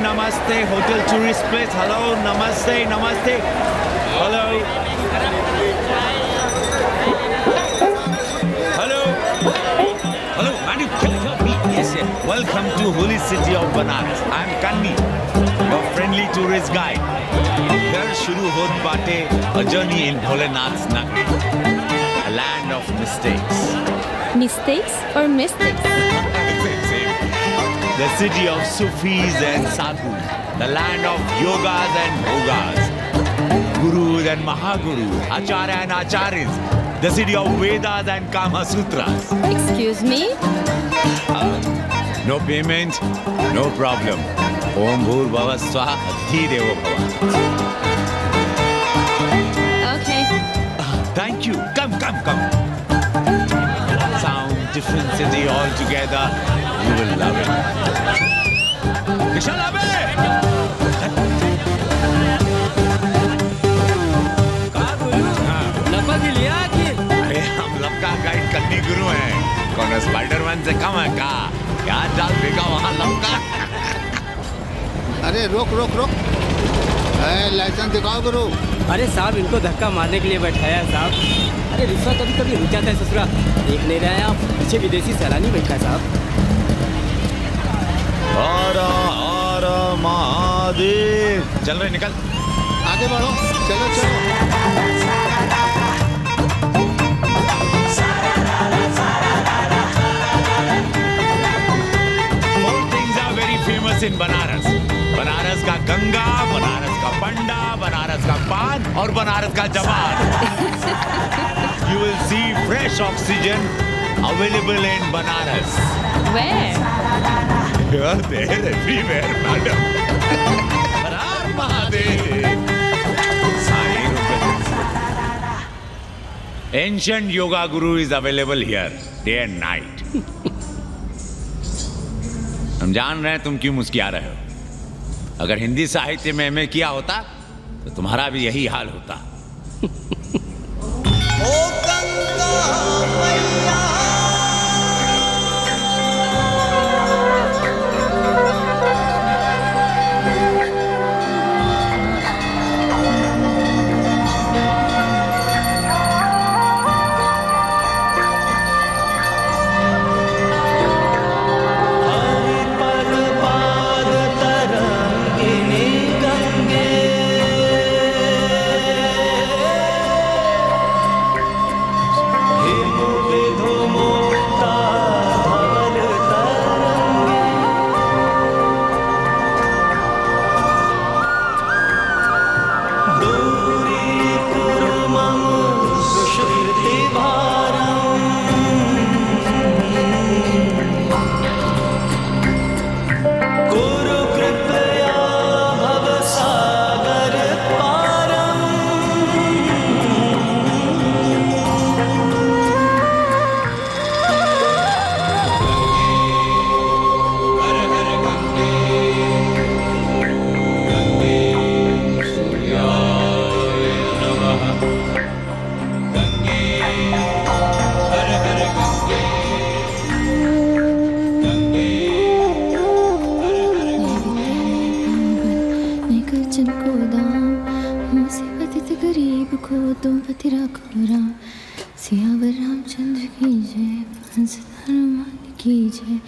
namaste. Hotel tourist place. Hello, namaste, namaste. Hello. Hello. Hello, man, you can help me. Yes, yes. Welcome to holy city of Banaras. I am Kanni, your friendly tourist guide. Here shuru hot baate a journey in Bholenath's Nagari, a land of mistakes. Mistakes or mystics? Same. The city of Sufis and Sadhus, the land of yogas and bhogas, gurus and mahagurus, acharya and acharyas, the city of Vedas and Kama Sutras. Excuse me? No payment, no problem. Om Bhur Bhava Swaha Adhi Devo Bhava. Okay. Thank you. Come. Sound, different city altogether. You will love it. Vishal Abe! अरे हम लपका guide करनी गुरु हैं। कौन Spiderman से कम है का? क्या जाल फेंका वहाँ लपका? अरे रोक लाइसेंस दिखाओ गुरु। अरे साहब, इनको धक्का मारने के लिए बैठाया साहब। अरे रिश्वत कभी रुक जाता है ससुरा। देख नहीं रहे हैं आप, पीछे विदेशी सैलानी बैठा है साहब। हर हर महादेव। चल रहे निकल। आगे बढ़ो, चलो। Four things are very famous in Banaras. Banaras का गंगा, बनारस का पंडा, बनारस का पान और बनारस का जवान. You will see fresh oxygen available in Banaras. Where? Here, there, everywhere, madam. Har Har Mahadev. Ancient yoga guru is available here, day and night. हम जान रहे हैं तुम क्यों मुस्कुरा रहे हो. अगर हिंदी साहित्य में एमए किया होता तो तुम्हारा भी यही हाल होता. ओ गंगा मैया. तुम पति राखो राम सियावर रामचंद्र की जय हंस हनुमान की जय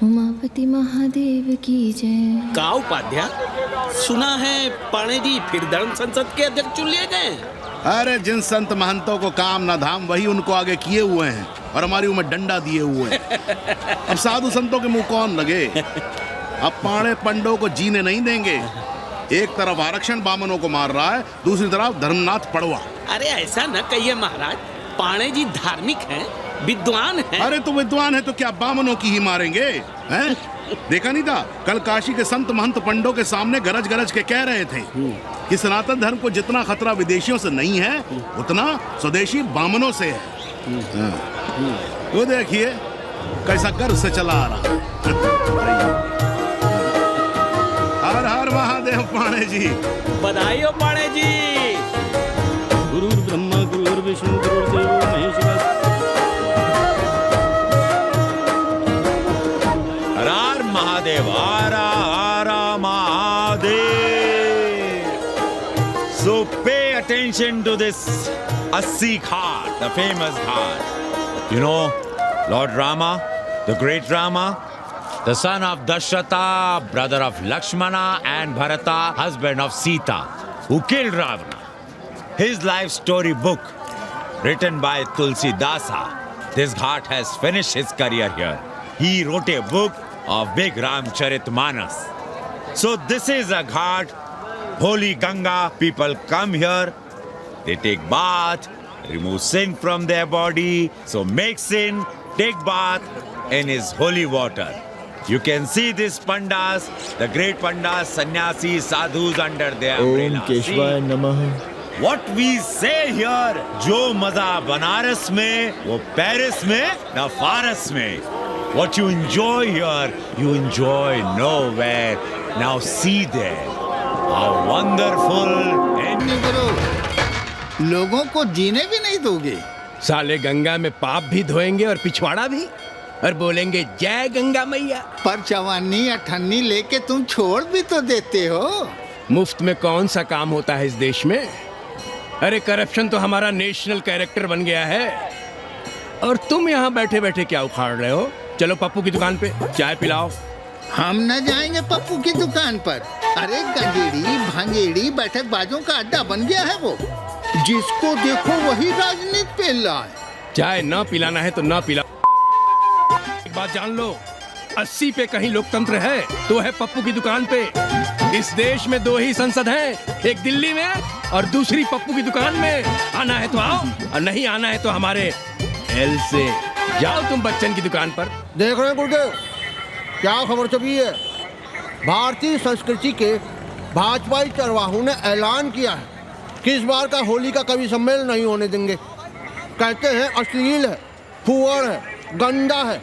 उमापति महादेव की जय. का उपाध्याय, सुना है पाणे जी फिर धर्म संसद के अध्यक्ष चुन लिए गए. अरे जिन संत महंतों को काम न धाम वही उनको आगे किए हुए हैं और हमारी उम्र डंडा दिए हुए हैं. अब साधु संतों के मुंह कौन लगे. अब पाणे पंडों को जीने नहीं देंगे. एक तरफ आरक्षण बामनों को मार रहा है, दूसरी तरफ धर्मनाथ पड़वा. अरे ऐसा न कहिए महाराज, पाणे जी धार्मिक हैं, विद्वान हैं. अरे तो विद्वान है तो क्या बामनों की ही मारेंगे हैं? देखा नहीं था कल काशी के संत महंत पंडों के सामने गरज गरज के कह रहे थे कि सनातन धर्म को जितना खतरा विदेशियों से नहीं है उतना स्वदेशी बामनों से है. वो देखिए कैसा गर्व से चला आ रहा है. हर हर महादेव पाणे जी. बधाई हो पाणे जी. गुरु ब्रह्मा गुरु विष्णु गुरुदेव महेश्वर. हर हर महादेव. हर हर Mahadev. attention to this Assi Ghat, the famous Ghat. You know, Lord Rama, the great Rama, the son of Dashrata, brother of Lakshmana and Bharata, husband of Sita, who killed Ravana. His life story book, written by Tulsidasa. This Ghat has finished his career here. He wrote a book of big Ramcharitmanas. So this is a Ghat, holy Ganga. People come here, they take bath, remove sin from their body. So make sin, take bath in his holy water. You can see these pandas, the great pandas, sannyasis, sadhus under their umbrella. केशवाय नमः। What we say here, जो मजा बनारस में, वो Paris में, न फारस में. What you enjoy here, you enjoy nowhere. Now see there, how wonderful and नहीं करो, लोगों को जीने भी नहीं दोगे। साले गंगा में पाप भी धोएंगे और पिछवाड़ा भी, और बोलेंगे जय गंगा मैया। पर चवानी अठन्नी लेके तुम छोड़ भी तो देते हो। मुफ्त में कौन सा काम होता है इस देश में? अरे करप्शन तो हमारा नेशनल कैरेक्टर बन गया है, और तुम यहाँ बैठे बैठे क्या उखाड़ रहे हो? चलो पप्पू की दुकान पे चाय पिलाओ। हम न जाएंगे पप्पू की दुकान पर। अरे गंजेड़ी भांगेड़ी बैठक बाजों का अड्डा बन गया है वो। जिसको देखो वही राजनीति पेल रहा है। चाय न पिलाना है तो न पिला। एक बात जान लो, 80 पे कहीं लोकतंत्र है तो है पप्पू की दुकान पे। इस देश में 2 ही संसद हैं, एक दिल्ली में और दूसरी पप्पू की दुकान में। आना है तो आओ, और नहीं आना है तो हमारे एल से जाओ तुम बच्चन की दुकान पर। देख रहे हैं गुरुदेव, क्या खबर छपी है? भारतीय संस्कृति के भाजपाई चरवाहों ने ऐलान किया है कि इस बार का होली का कवि सम्मेलन नहीं होने देंगे। कहते हैं अश्लील है, फुहड़ है, गंदा है।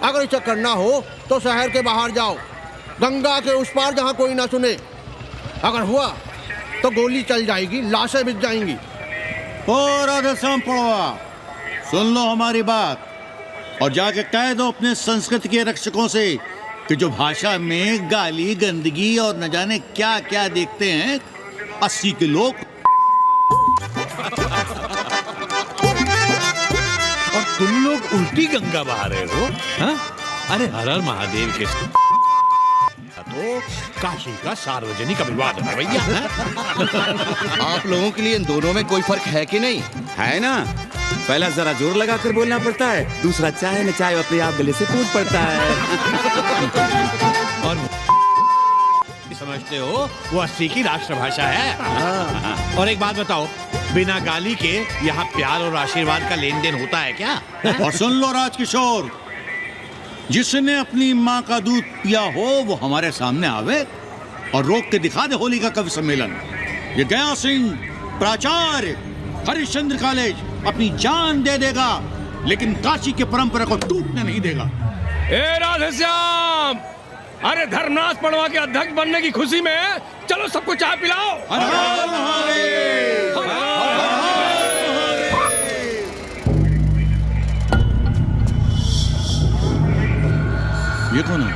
अगर इसे करना हो तो शहर के बाहर जाओ, गंगा के उस पार जहाँ कोई ना सुने। अगर हुआ तो गोली चल जाएगी, लाशें बिछ जाएंगी। और राधेश्याम पड़वा, सुन लो हमारी बात और जाके कह दो अपने संस्कृति के रक्षकों से कि जो भाषा में गाली गंदगी और न जाने क्या क्या देखते हैं 80 के लोग। और तुम लोग उल्टी गंगा बहा रहे हो, हाँ? अरे हर हर महादेव के तो काशी का सार्वजनिक अभिवादन है भैया। आप लोगों के लिए इन दोनों में कोई फर्क है कि नहीं? है ना? पहला जरा जोर लगा कर बोलना पड़ता है, दूसरा चाहे न चाहे अपने आप गले से कूद पड़ता है। और समझते हो वो 80 की राष्ट्रभाषा है। और एक बात बताओ, बिना गाली के यहाँ प्यार और आशीर्वाद का लेन देन होता है क्या? और सुन लो राजकिशोर, जिसने अपनी माँ का दूध पिया हो वो हमारे सामने आवे और रोक के दिखा दे होली का कवि सम्मेलन। ये गया सिंह प्राचार्य हरिश्चंद्र कॉलेज अपनी जान दे देगा, लेकिन काशी के परंपरा को टूटने नहीं देगा। ए राधेश्याम, अरे धर्मनाथ पड़वा के अध्यक्ष बनने की खुशी में चलो सबको चाय पिलाओ। ये कौन है?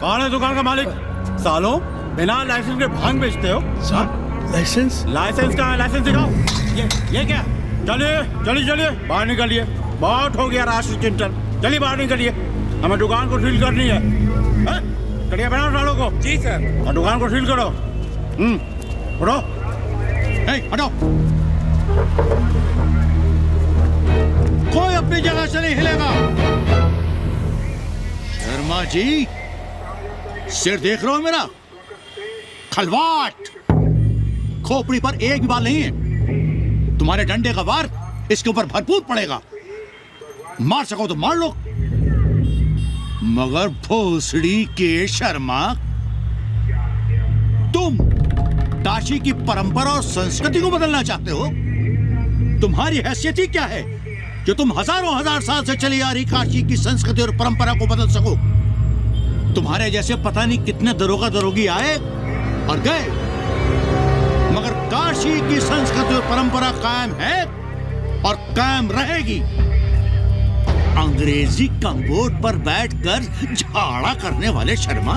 कौन है दुकान का मालिक? सालों बिना लाइसेंस के भांग बेचते हो? लाइसेंस? लाइसेंस कहाँ है? लाइसेंस दिखाओ। ये क्या? चलिए बाहर निकलिए। बहुत हो गया राष्ट्रीय चिंतन। चलिए बाहर निकलिए, हमें दुकान को सील करनी है। कड़िया बनाओ सालों को। जी सर। और दुकान को सील करो। उठो। हटो। कोई अपनी जगह से नहीं हिलेगा। शर्मा जी, सिर देख रहे हो मेरा? खलवाट, खोपड़ी पर एक भी बाल नहीं है। तुम्हारे डंडे का वार इसके ऊपर भरपूर पड़ेगा। मार सको तो मार लो, मगर भोसड़ी के शर्मा, तुम काशी की परंपरा और संस्कृति को बदलना चाहते हो? तुम्हारी हैसियत ही क्या है जो तुम हजारों हजार साल से चली आ रही काशी की संस्कृति और परंपरा को बदल सको? तुम्हारे जैसे पता नहीं कितने दरोगा दरोगी आए और गए, मगर काशी की संस्कृति और परंपरा कायम है और कायम रहेगी। अंग्रेजी कम्बोर्ड पर बैठकर झाड़ा करने वाले शर्मा,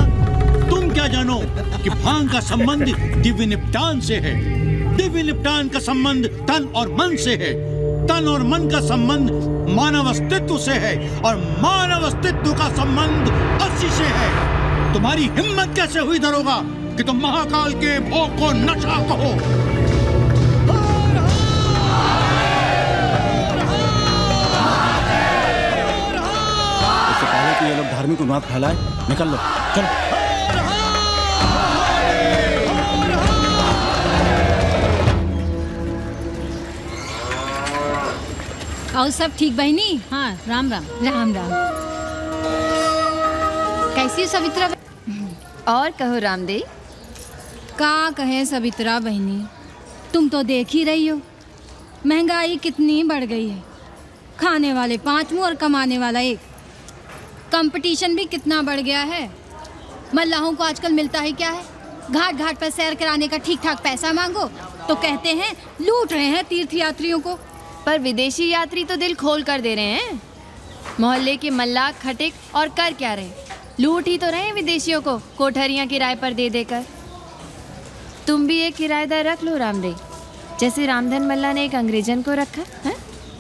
तुम क्या जानो कि भांग का संबंध दिव्य निपटान से है, दिव्य निपटान का संबंध तन और मन से है, तन और मन का संबंध मानव अस्तित्व से है, और मानव अस्तित्व का संबंध अस्सी से है। तुम्हारी हिम्मत कैसे हुई दरोगा कि तुम महाकाल के भोग को नशा कहो? इससे पहले कि ये लोग धार्मिक उन्माद फैलाए, निकल लो, चलो। और सब ठीक बहनी? हाँ, राम राम। राम राम। कैसी सवित्रा? और कहो रामदेव। का कहे सवित्रा बहनी, तुम तो देख ही रही हो महंगाई कितनी बढ़ गई है। खाने वाले 5 मुंह और कमाने वाला 1। कंपटीशन भी कितना बढ़ गया है। मल्लाहों को आजकल मिलता है क्या है? घाट घाट पर सैर कराने का ठीक ठाक पैसा मांगो तो कहते हैं लूट रहे हैं तीर्थ यात्रियों को। पर विदेशी यात्री तो दिल खोल कर दे रहे हैं। मोहल्ले के मल्लाह खटिक और कर क्या रहे, लूट ही तो रहे हैं विदेशियों को कोठरियां किराए पर दे देकर। तुम भी एक किराएदार रख लो रामदेव, जैसे रामधन मल्ला ने एक अंग्रेजन को रखा है।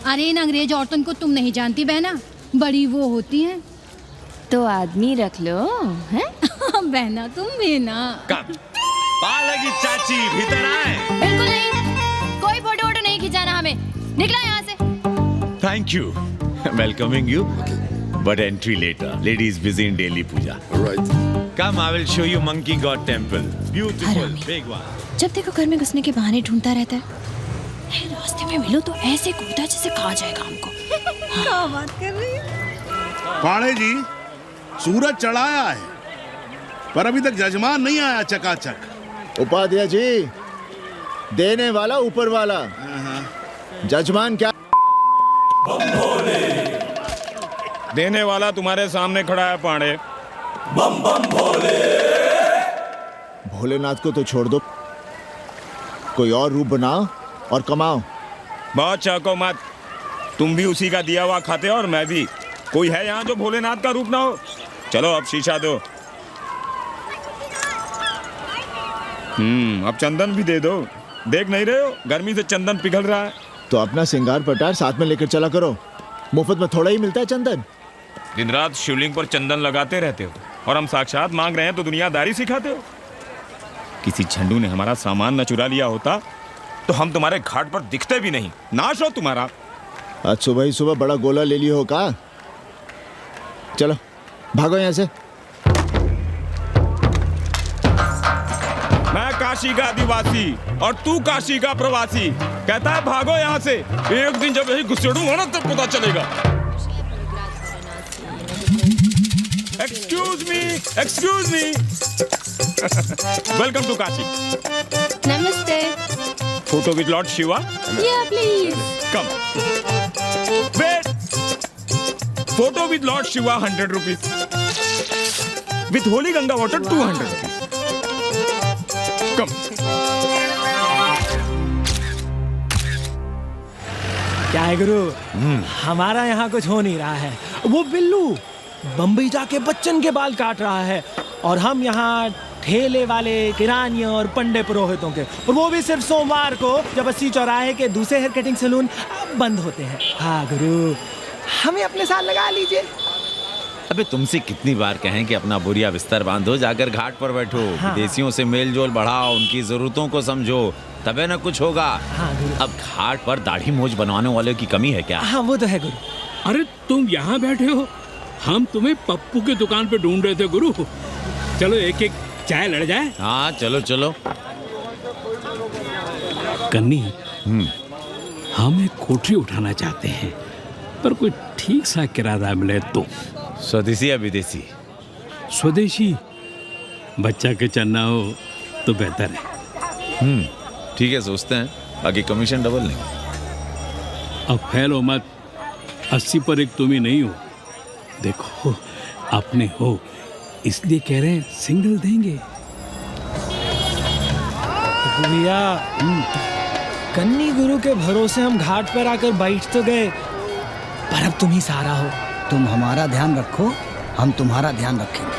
अरे इन अंग्रेज औरतों को तुम नहीं जानती बहना, बड़ी वो होती हैं। तो आदमी रख लो हैं? बहना तुम भी ना। पालकी चाची भीतर आए। बिल्कुल नहीं, कोई फोटो वोटो नहीं खिंचाना हमें, निकला यहाँ से। Thank you. Welcoming you. But entry later. Ladies busy in daily puja. Right. Come, I will show you Monkey God Temple. Beautiful, big one. जब देखो घर में घुसने के बहाने ढूंढता रहता है। रास्ते में मिलो तो ऐसे कूदा जैसे खा जाएगा हमको। क्या बात कर रही है? पाड़े जी, सूरज चढ़ाया है पर अभी तक जजमान नहीं आया चकाचक। उपाध्याय जी, देने वाला ऊपर वाला, जजमान क्या? देने वाला तुम्हारे सामने खड़ा है पांडे। बम बम भोले। भोलेनाथ को तो छोड़ दो, कोई और रूप बनाओ और कमाओ। बहुत चाको मत, तुम भी उसी का दिया हुआ खाते हो और मैं भी। कोई है यहाँ जो भोलेनाथ का रूप ना हो? चलो अब शीशा दो। अब चंदन भी दे दो। देख नहीं रहे हो गर्मी से चंदन पिघल रहा है। तो अपना सिंगार पटार साथ में लेकर चला करो, मुफ्त में थोड़ा ही मिलता है चंदन। दिन रात शिवलिंग पर चंदन लगाते रहते हो और हम साक्षात मांग रहे हैं तो दुनियादारी सिखाते हो। किसी झंडू ने हमारा सामान न चुरा लिया होता तो हम तुम्हारे घाट पर दिखते भी नहीं। नाश हो तुम्हारा। आज सुबह ही सुबह बड़ा गोला ले लियो हो का? चलो भागो यहाँ से। मैं काशी का आदिवासी और तू काशी का प्रवासी। कहता है भागो यहाँ से। एक दिन जब यही घुसेड़ूंगा ना तब पता चलेगा। Excuse me welcome to Kashi. नमस्ते। Photo with lord Shiva? Yeah, please. Come. Wait. Photo with lord Shiva 100 rupees. With holy Ganga water 200 rupees. Come. क्या है गुरु, हमारा यहाँ कुछ हो नहीं रहा है। वो बिल्लू बम्बई जाके बच्चन के बाल काट रहा है और हम यहाँ ठेले वाले, किरानियों और पंडे पुरोहितों के, और वो भी सिर्फ सोमवार को जब 80 चौराहे के दूसरे हेयर कटिंग सैलून बंद होते हैं। हाँ गुरु, हमें अपने साथ लगा लीजिए। अबे तुमसे कितनी बार कहें कि अपना बोरिया बिस्तर बांधो, जाकर घाट पर बैठो। हाँ। विदेशियों से मेल जोल बढ़ाओ, उनकी जरूरतों को समझो, तबे ना कुछ होगा। हाँ गुरु। अब घाट पर दाढ़ी मूंछ बनवाने वाले की कमी है क्या? हाँ वो तो है गुरु। अरे तुम यहाँ बैठे हो, हम तुम्हें पप्पू की दुकान पे ढूंढ रहे थे गुरु। चलो एक एक चाय लड़ जाए। हाँ चलो चलो। कन्नी, हम एक कोठरी उठाना चाहते हैं पर कोई ठीक सा किराया मिले तो। स्वदेशी या विदेशी? स्वदेशी। बच्चा के चन्ना हो तो बेहतर है। ठीक है, सोचते हैं, बाकी कमीशन डबल लेंगे। अब फैलो मत, 80 पर एक तुम ही नहीं हो। देखो अपने हो इसलिए कह रहे हैं, सिंगल देंगे। भैया, कन्नी गुरु के भरोसे हम घाट पर आकर बैठ तो गए, पर अब तुम ही सहारा हो। तुम हमारा ध्यान रखो, हम तुम्हारा ध्यान रखेंगे।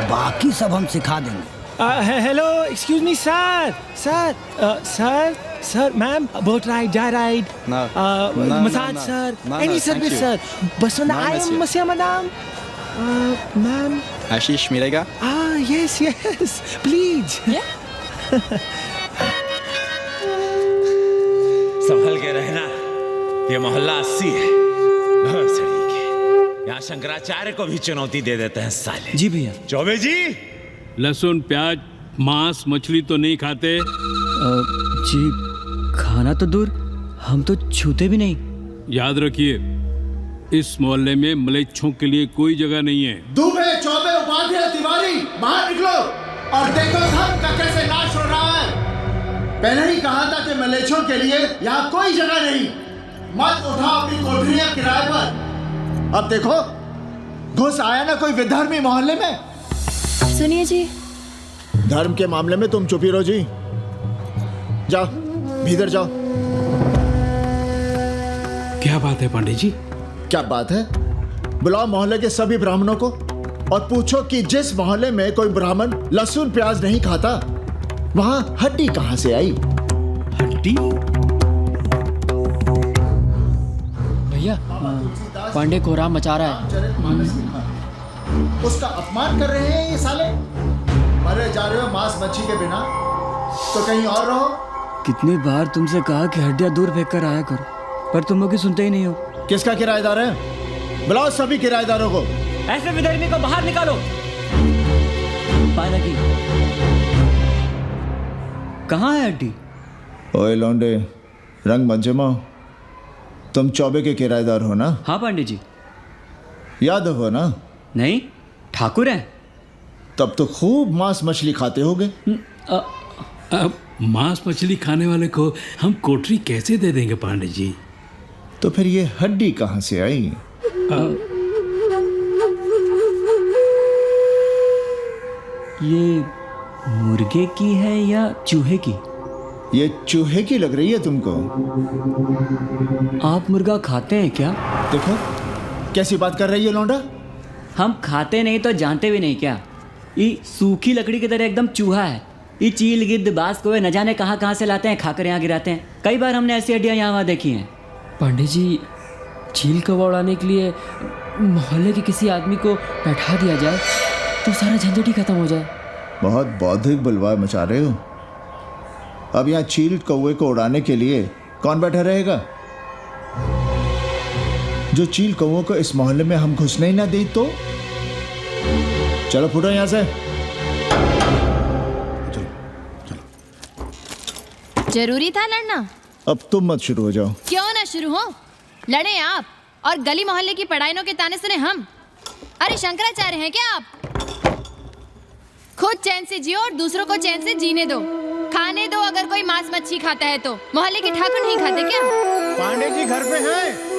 बाकी सब हम सिखा देंगे। Hello, excuse me sir, sir, ma'am, boat ride, जा ride, massage sir, any service sir, बस I am Masiya madam, ma'am. Ashish मिलेगा? Yes, please. संभल के रहना, ये मोहल्ला 80 है, बहुत सड़ी के। यहाँ शंकराचार्य को भी चुनौती दे देते हैं साले। जी भैया। चौबे जी, लहसुन, प्याज, मांस, मछली तो नहीं खाते? जी खाना तो दूर, हम तो छूते भी नहीं। याद रखिए, इस मोहल्ले में मलेच्छों के लिए कोई जगह नहीं है। दुबे, चौबे, उपाध्याय, तिवारी, बाहर निकलो और देखो धर्म का कैसे नाश हो रहा है। पहले ही कहा था कि मलेच्छों के लिए यहाँ कोई जगह नहीं। मत उठाओ अपनी कोठरियां किराए पर। अब देखो, घुस आया ना कोई विधर्मी मोहल्ले में। सुनिए जी, धर्म के मामले में तुम चुप ही रहो जी। जाओ, भीतर जाओ। क्या बात है पांडे जी? क्या बात है? बुलाओ मोहल्ले के सभी ब्राह्मणों को और पूछो कि जिस मोहल्ले में कोई ब्राह्मण लहसुन प्याज नहीं खाता, वहां हड्डी कहां से आई? हड्डी? भैया, पांडे कोहराम मचा रहा है। उसका अपमान कर रहे हैं ये साले। मरे जा रहे हो मांस मच्छी के बिना, तो कहीं और रहो। कितनी बार तुमसे कहा कि हड्डियां दूर फेंक कर आया करो, पर तुम लोग सुनते ही नहीं हो। किसका किराएदार है? बुलाओ सभी किराएदारों को। ऐसे विधर्मी को बाहर निकालो। पालकी, कहाँ है हड्डी? ओए लौंडे, रंग मत जमाओ। तुम चौबे के किराएदार हो ना? हाँ पांडे जी। यादव हो ना? नहीं, ठाकुर है। तब तो खूब मांस मछली खाते होगे। अब मांस मछली खाने वाले को हम कोठरी कैसे दे देंगे पांडे जी? तो फिर ये हड्डी कहाँ से आई? ये मुर्गे की है या चूहे की? ये चूहे की लग रही है तुमको। आप मुर्गा खाते हैं क्या? देखो कैसी बात कर रही है लौंडा। हम खाते नहीं तो जानते भी नहीं क्या? ये सूखी लकड़ी की तरह एकदम चूहा है। ये चील, गिद्ध, बाज को न जाने कहाँ से लाते हैं, खाकर यहाँ गिराते हैं। कई बार हमने ऐसी हड्डियाँ यहाँ वहाँ देखी हैं। पांडे जी, चील कौवा उड़ाने के लिए मोहल्ले के किसी आदमी को बैठा दिया जाए तो सारा झंझट ही खत्म हो जाए। बहुत बौद्धिक बलवा मचा रहे हो। अब यहाँ चील कौवे को उड़ाने के लिए कौन बैठा रहेगा? जो चील कौवों को इस मोहल्ले में हम घुसने ही ना दे तो। चलो फुटो यहाँ से। जरूरी था लड़ना? अब तुम मत शुरू हो जाओ। क्यों ना शुरू हो? लड़े आप और गली मोहल्ले की पढ़ाइयों के ताने सुने हम। अरे शंकराचार्य हैं क्या आप? खुद चैन से जियो और दूसरों को चैन से जीने दो। खाने दो अगर कोई मांस मच्छी खाता है तो। मोहल्ले के ठाकुर नहीं खाते क्या? पांडे जी घर पे हैं।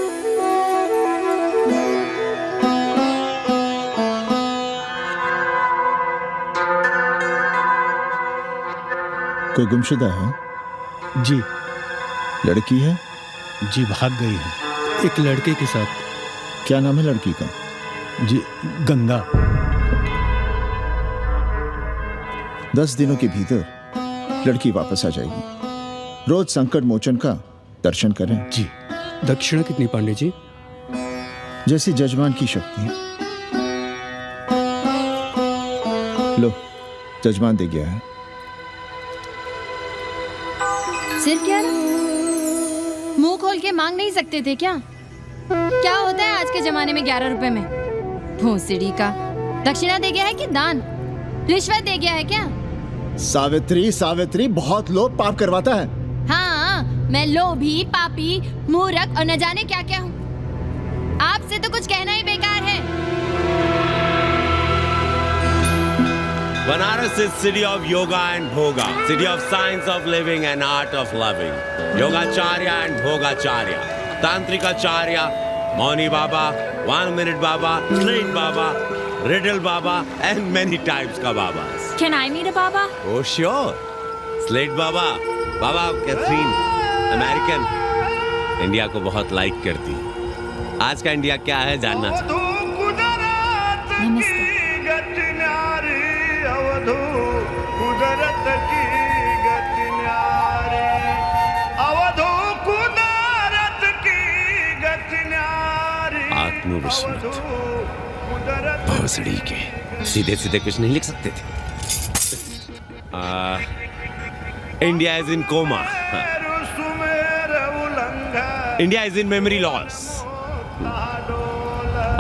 कोई गुमशुदा है? जी। लड़की है? जी भाग गई है एक लड़के के साथ। क्या नाम है लड़की का? जी गंगा। 10 दिनों के भीतर लड़की वापस आ जाएगी। रोज संकट मोचन का दर्शन करें। जी। दक्षिणा कितनी पांडे जी? जैसी जजमान की शक्ति। लो, जजमान दे गया है। सिर्फ क्या? मुंह खोल के मांग नहीं सकते थे क्या? क्या होता है आज के जमाने में 11 रुपए में? भोंसड़ी का। दक्षिणा दे गया है कि दान? रिश्वत दे गया है क्या? सावित्री, सावित्री, बहुत लोग पाप करवाता है। हाँ, मैं लोभी, पापी, मूर्ख और न जाने क्या क्या हूँ। आपसे तो कुछ कहना ही बेकार है। Banaras is city of yoga and bhoga, city of science of living and art of loving. Yogacharya and Bhogacharya, Tantrikacharya, Mauni Baba, 1 Minute Baba, Straight Baba, Riddle Baba, and many types ka Babas. Can I meet a Baba? Oh sure, Slate Baba, Baba Catherine, American, India को बहुत like करती। आज का India क्या है जानना चाहती। नमस्ते। आत्मविस्मृत भोसड़ी के सीधे सीधे कुछ नहीं लिख सकते थे। India is in coma, India is in memory loss,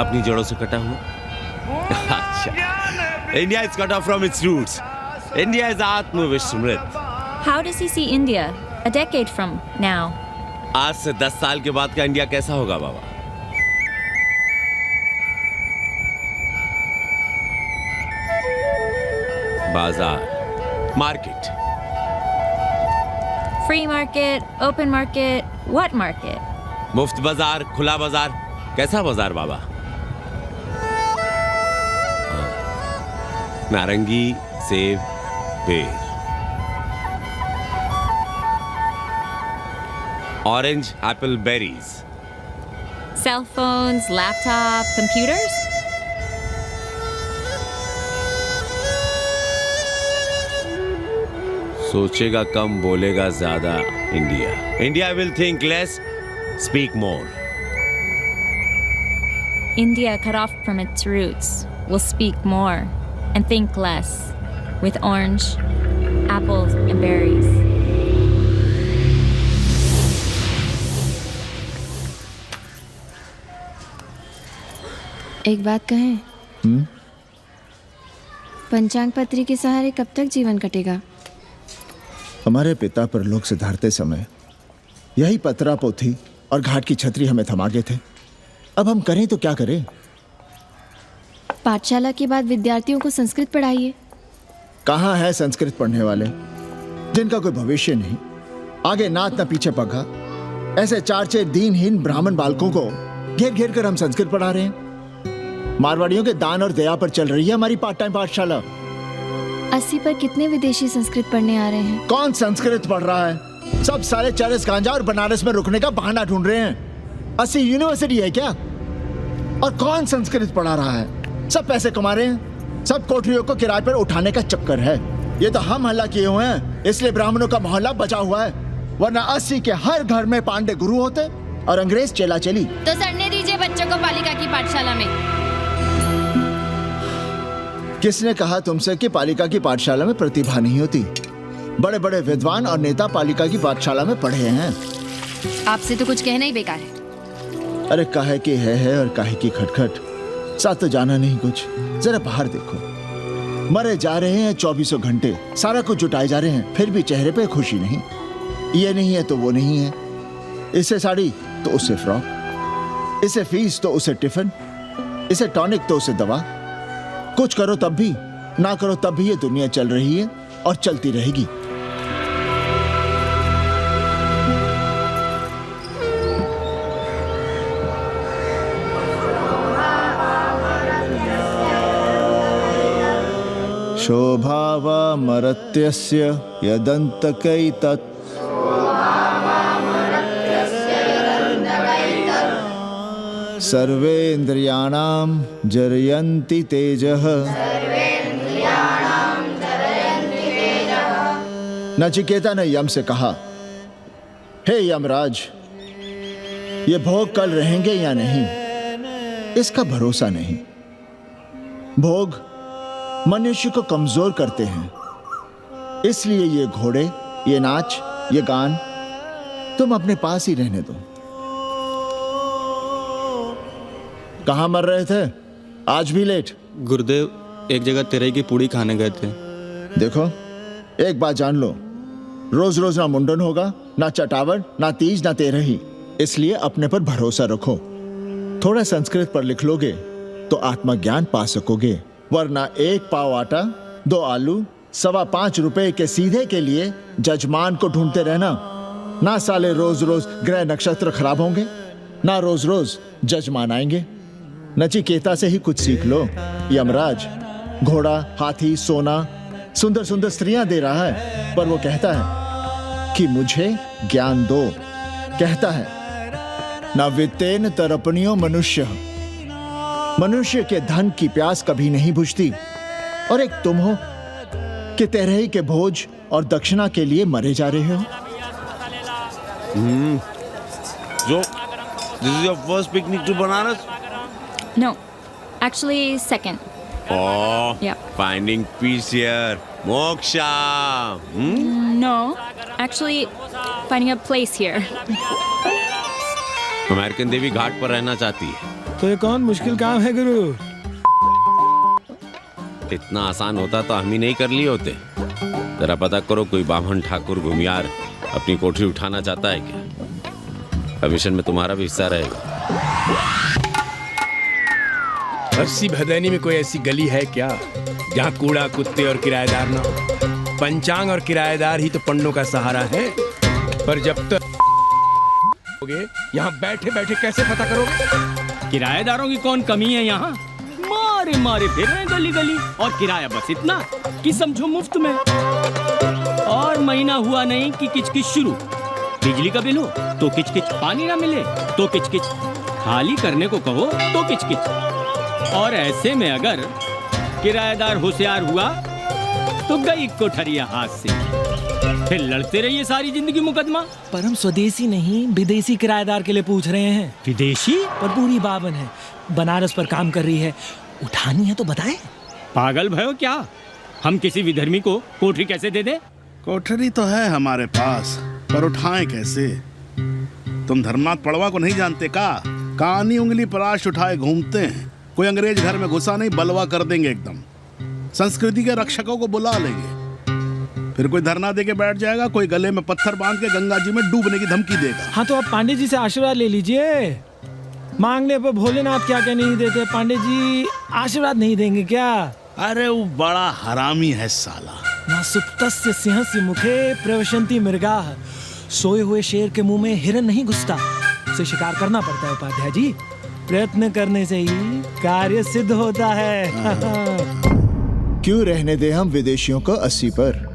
अपनी जड़ों से कटा हुआ। अच्छा, India is cut off from its roots, India is आत्मविस्मृत। How does he see India a decade from now? आज से 10 साल के बाद का इंडिया कैसा होगा बाबा? बाजार, market, Free market, open market, what market? मुफ्त बाजार, खुला बाजार, कैसा बाजार बाबा? नारंगी, सेब, बेर, orange, Apple, berries, Cell phones, laptop, computers? सोचेगा कम बोलेगा ज्यादा India. India will think less, speak more. India, cut off from its roots, will speak more and think less, with orange, apples, and berries. एक बात कहें? पंचांग पत्री के सहारे कब तक जीवन कटेगा? हमारे पिता परलोक से धारते समय यही पतरा पोथी और घाट की छतरी हमें थमा गए थे। अब हम करें तो क्या करें? पाठशाला के बाद विद्यार्थियों को संस्कृत पढ़ाइए। कहाँ है संस्कृत पढ़ने वाले जिनका कोई भविष्य नहीं, आगे नात न पीछे पगा। ऐसे 4-6 दीनहीन ब्राह्मण बालकों को घेर घेर कर हम संस्कृत पढ़ा रहे हैं। मारवाड़ियों के दान और दया पर चल रही है हमारी पार्ट टाइम पाठशाला। 80 पर कितने विदेशी संस्कृत पढ़ने आ रहे हैं? कौन संस्कृत पढ़ रहा है? सब सारे चरस गांजा और बनारस में रुकने का बहाना ढूंढ रहे हैं। 80 यूनिवर्सिटी है क्या? और कौन संस्कृत पढ़ा रहा है? सब पैसे कमा रहे हैं। सब कोठरियों को किराए पर उठाने का चक्कर है। ये तो हम हल्ला किए हुए हैं, इसलिए ब्राह्मणों का मोहल्ला बचा हुआ है, वरना 80 के हर घर में पांडे गुरु होते और अंग्रेज चेला चली। तो सड़ने दीजिए बच्चों को पालिका की पाठशाला में। किसने कहा तुमसे कि पालिका की पाठशाला में प्रतिभा नहीं होती? बड़े बड़े विद्वान और नेता पालिका की पाठशाला में पढ़े हैं। आपसे तो कुछ कहना ही बेकार है। अरे काहे की है और काहे की खटखट, साथ तो जाना नहीं कुछ। जरा बाहर देखो, मरे जा रहे हैं 24 घंटे, सारा कुछ जुटाए जा रहे हैं, फिर भी चेहरे पे खुशी नहीं। ये नहीं है तो वो नहीं है, इसे साड़ी तो उससे फ्रॉक, इसे फीस तो उसे टिफिन, इसे टॉनिक तो उसे दवा। कुछ करो तब भी, ना करो तब भी ये दुनिया चल रही है और चलती रहेगी। शोभावा मरत्यस्य यदन्तकैतत् सर्वेन्द्रियाणां जरयन्ति तेजः। नचिकेता ने यम से कहा, हे यमराज, ये भोग कल रहेंगे या नहीं, इसका भरोसा नहीं। भोग मनुष्य को कमजोर करते हैं, इसलिए ये घोड़े, ये नाच, ये गान तुम अपने पास ही रहने दो। कहाँ मर रहे थे? आज भी लेट? गुरुदेव, एक जगह तेरई की पूड़ी खाने गए थे। देखो, एक बात जान लो, रोज रोज ना मुंडन होगा, ना चटावड़, ना तीज, ना तेरही। इसलिए अपने पर भरोसा रखो। थोड़ा संस्कृत पर लिख लोगे तो आत्मज्ञान पा सकोगे, वरना 1 पाव आटा, 2 आलू, 5.25 रुपए के सीधे के लिए जजमान को ढूंढते रहना। ना साले रोज रोज ग्रह नक्षत्र खराब होंगे, ना रोज रोज जजमान आएंगे। नचिकेता से ही कुछ सीख लो। यमराज घोड़ा, हाथी, सोना, सुंदर सुंदर स्त्रियां दे रहा है, पर वो कहता है कि मुझे ज्ञान दो। कहता है ना वित्तेन तरपणियो मनुष्य, मनुष्य के धन की प्यास कभी नहीं बुझती। और एक तुम हो कि तेरही के भोज और दक्षिणा के लिए मरे जा रहे हो। So, this is your first picnic to Banaras? No, actually, second. Oh, Yeah. finding peace here. Moksha. No, actually, finding a place here. American देवी घाट पर रहना चाहती है। तो ये कौन मुश्किल काम है गुरु? इतना आसान होता तो हम ही नहीं कर लिए होते। जरा पता करो कोई बामन ठाकुर घुमियार अपनी कोठरी उठाना चाहता है क्या? कमीशन में तुम्हारा भी हिस्सा रहेगा। अस्सी भदैनी में कोई ऐसी गली है क्या जहाँ कूड़ा कुत्ते और किराएदार ना हो? पंचांग और किराएदार ही तो पंडों का सहारा है। पर जब तक यहाँ बैठे बैठे कैसे पता करोगे? किराएदारों की कौन कमी है यहाँ? मारे मारे फिर रहे गली गली, और किराया बस इतना कि समझो मुफ्त में। और महीना हुआ नहीं कि किचकिच शुरू। बिजली का बिल हो तो किचकिच, पानी ना मिले तो किचकिच, खाली करने को कहो तो किचकिच। और ऐसे में अगर किराएदार होशियार हुआ तो गई कोठरिया हाथ से, फिर लड़ते रहिए सारी जिंदगी मुकदमा। पर हम स्वदेशी नहीं विदेशी किराएदार के लिए पूछ रहे हैं। विदेशी? पर पूरी बावन है, बनारस पर काम कर रही है, उठानी है तो बताएं। पागल भयो क्या? हम किसी विधर्मी को कोठरी कैसे दे दे? कोठरी तो है हमारे पास, पर उठाएं कैसे? तुम धर्मनाथ पड़वा को नहीं जानते का? कानी उंगली पराश उठाए घूमते हैं। कोई अंग्रेज घर में घुसा नहीं, बलवा कर देंगे एकदम। संस्कृति के रक्षकों को बुला लेंगे, फिर कोई धरना दे के बैठ जाएगा, कोई गले में पत्थर बांध के गंगा जी में डूबने की धमकी देगा। हाँ तो आप पांडे जी से आशीर्वाद ले लीजिए। मांगने पर भोलेनाथ क्या क्या नहीं देते, पांडे जी आशीर्वाद नहीं देंगे क्या? अरे वो बड़ा हरामी है साला। ना सुप्तस्य सिंहस्य मुखे प्रवशन्ति मृगाः। सोए हुए शेर के मुंह में हिरन नहीं घुसता, उसे शिकार करना पड़ता है उपाध्याय जी। प्रयत्न करने से ही कार्य सिद्ध होता है। क्यों रहने दे हम विदेशियों को 80 पर?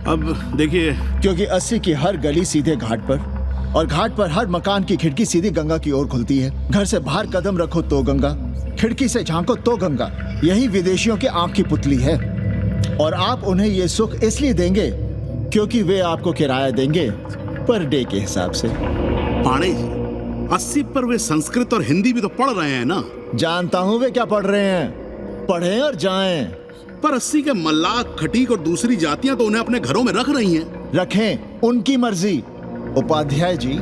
अब देखिए, क्योंकि 80 की हर गली सीधे घाट पर, और घाट पर हर मकान की खिड़की सीधी गंगा की ओर खुलती है। घर से बाहर कदम रखो तो गंगा, खिड़की से झांको तो गंगा। यही विदेशियों की आंख की पुतली है। और आप उन्हें ये सुख इसलिए देंगे क्योंकि वे आपको किराया देंगे पर डे के हिसाब से। पांडे जी, 80 पर वे संस्कृत और हिंदी भी तो पढ़ रहे हैं ना? जानता हूँ वे क्या पढ़ रहे हैं, पढ़ें और जाएं। पर 80 के मल्लाक, खटीक और दूसरी जातियां तो उन्हें अपने घरों में रख रही हैं। रखें, उनकी मर्जी। उपाध्याय जी,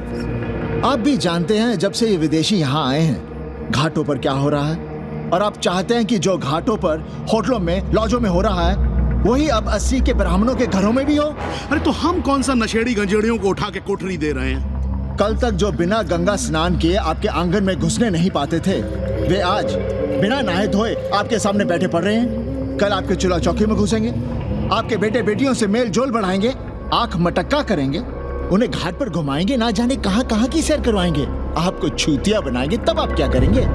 आप भी जानते हैं जब से ये विदेशी यहाँ आए हैं घाटों पर क्या हो रहा है, और आप चाहते हैं कि जो घाटों पर, होटलों में, लॉजों में हो रहा है वही अब 80 के ब्राह्मणों के घरों में भी हो। अरे तो हम कौन सा नशेड़ी गंजेड़ियों को उठा के कोठरी दे रहे हैं? कल तक जो बिना गंगा स्नान किए आपके आंगन में घुसने नहीं पाते थे, वे आज बिना नहाए धोए आपके सामने बैठे पड़ रहे हैं। कल आपके चूल्हा चौकी में घुसेंगे, आपके बेटे बेटियों से मेल जोल बढ़ाएंगे, आंख मटक्का करेंगे, उन्हें घाट पर घुमाएंगे, ना जाने कहां कहां की सैर करवाएंगे, आपको छूतिया बनाएंगे। तब आप क्या करेंगे?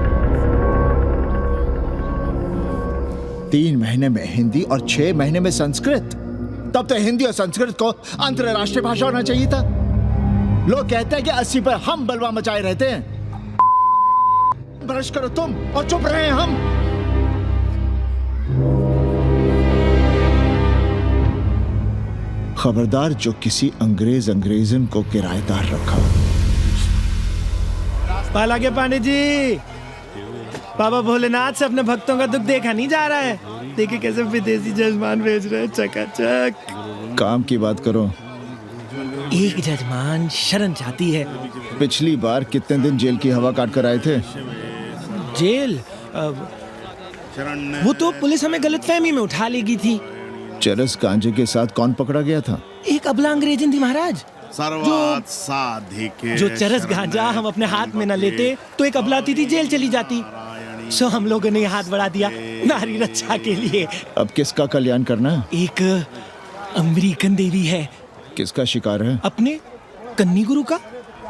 3 महीने में हिंदी और 6 महीने में संस्कृत। तब तो हिंदी और संस्कृत को अंतरराष्ट्रीय भाषा होना चाहिए था। लोग कहते हैं कि 80 पर हम बलवा मचाए रहते हैं। ब्रश करो तुम और चुप रहे हम। खबरदार जो किसी अंग्रेजन को किराएदार रखा। पाला के पांडे जी, बाबा भोलेनाथ से अपने भक्तों का दुख देखा नहीं जा रहा है। देखिए कैसे विदेशी जजमान भेज रहे हैं, चकाचक। काम की बात करो। एक जजमान शरण चाहती है। पिछली बार कितने दिन जेल की हवा काट कर आए थे? जेल? वो तो पुलिस हमें गलतफहमी में उठा लेगी थी। चरस गांजे के साथ कौन पकड़ा गया था? एक अबला अंग्रेजन थी महाराज। सर्वात साधिके जो चरस गांजा हम अपने हाथ में न लेते तो एक अबलाती थी जेल चली जाती। सो हम लोगों ने हाथ बढ़ा दिया नारी रक्षा के लिए। अब किसका कल्याण करना? एक अमेरिकन देवी है। किसका शिकार है? अपने कन्नी गुरु का।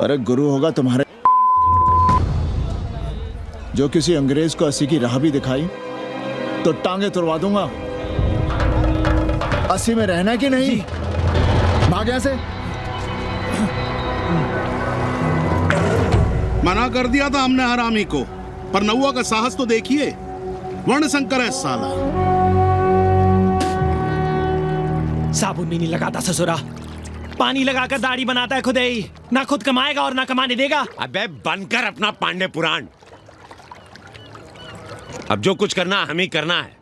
अरे गुरु होगा तुम्हारे। जो किसी अंग्रेज को 80 की राह भी दिखाई तो टांगे तुड़वा दूंगा। 80 में रहना कि नहीं? भाग यहाँ से। मना कर दिया था हमने हरामी को, पर नौवा का साहस तो देखिए। वर्ण संकर है साला। साबुन भी नहीं लगाता ससुरा, पानी लगाकर दाढ़ी बनाता है खुद ही। ना खुद कमाएगा और ना कमाने देगा। अबे बनकर अपना पांडे पुराण। अब जो कुछ करना हमें करना है।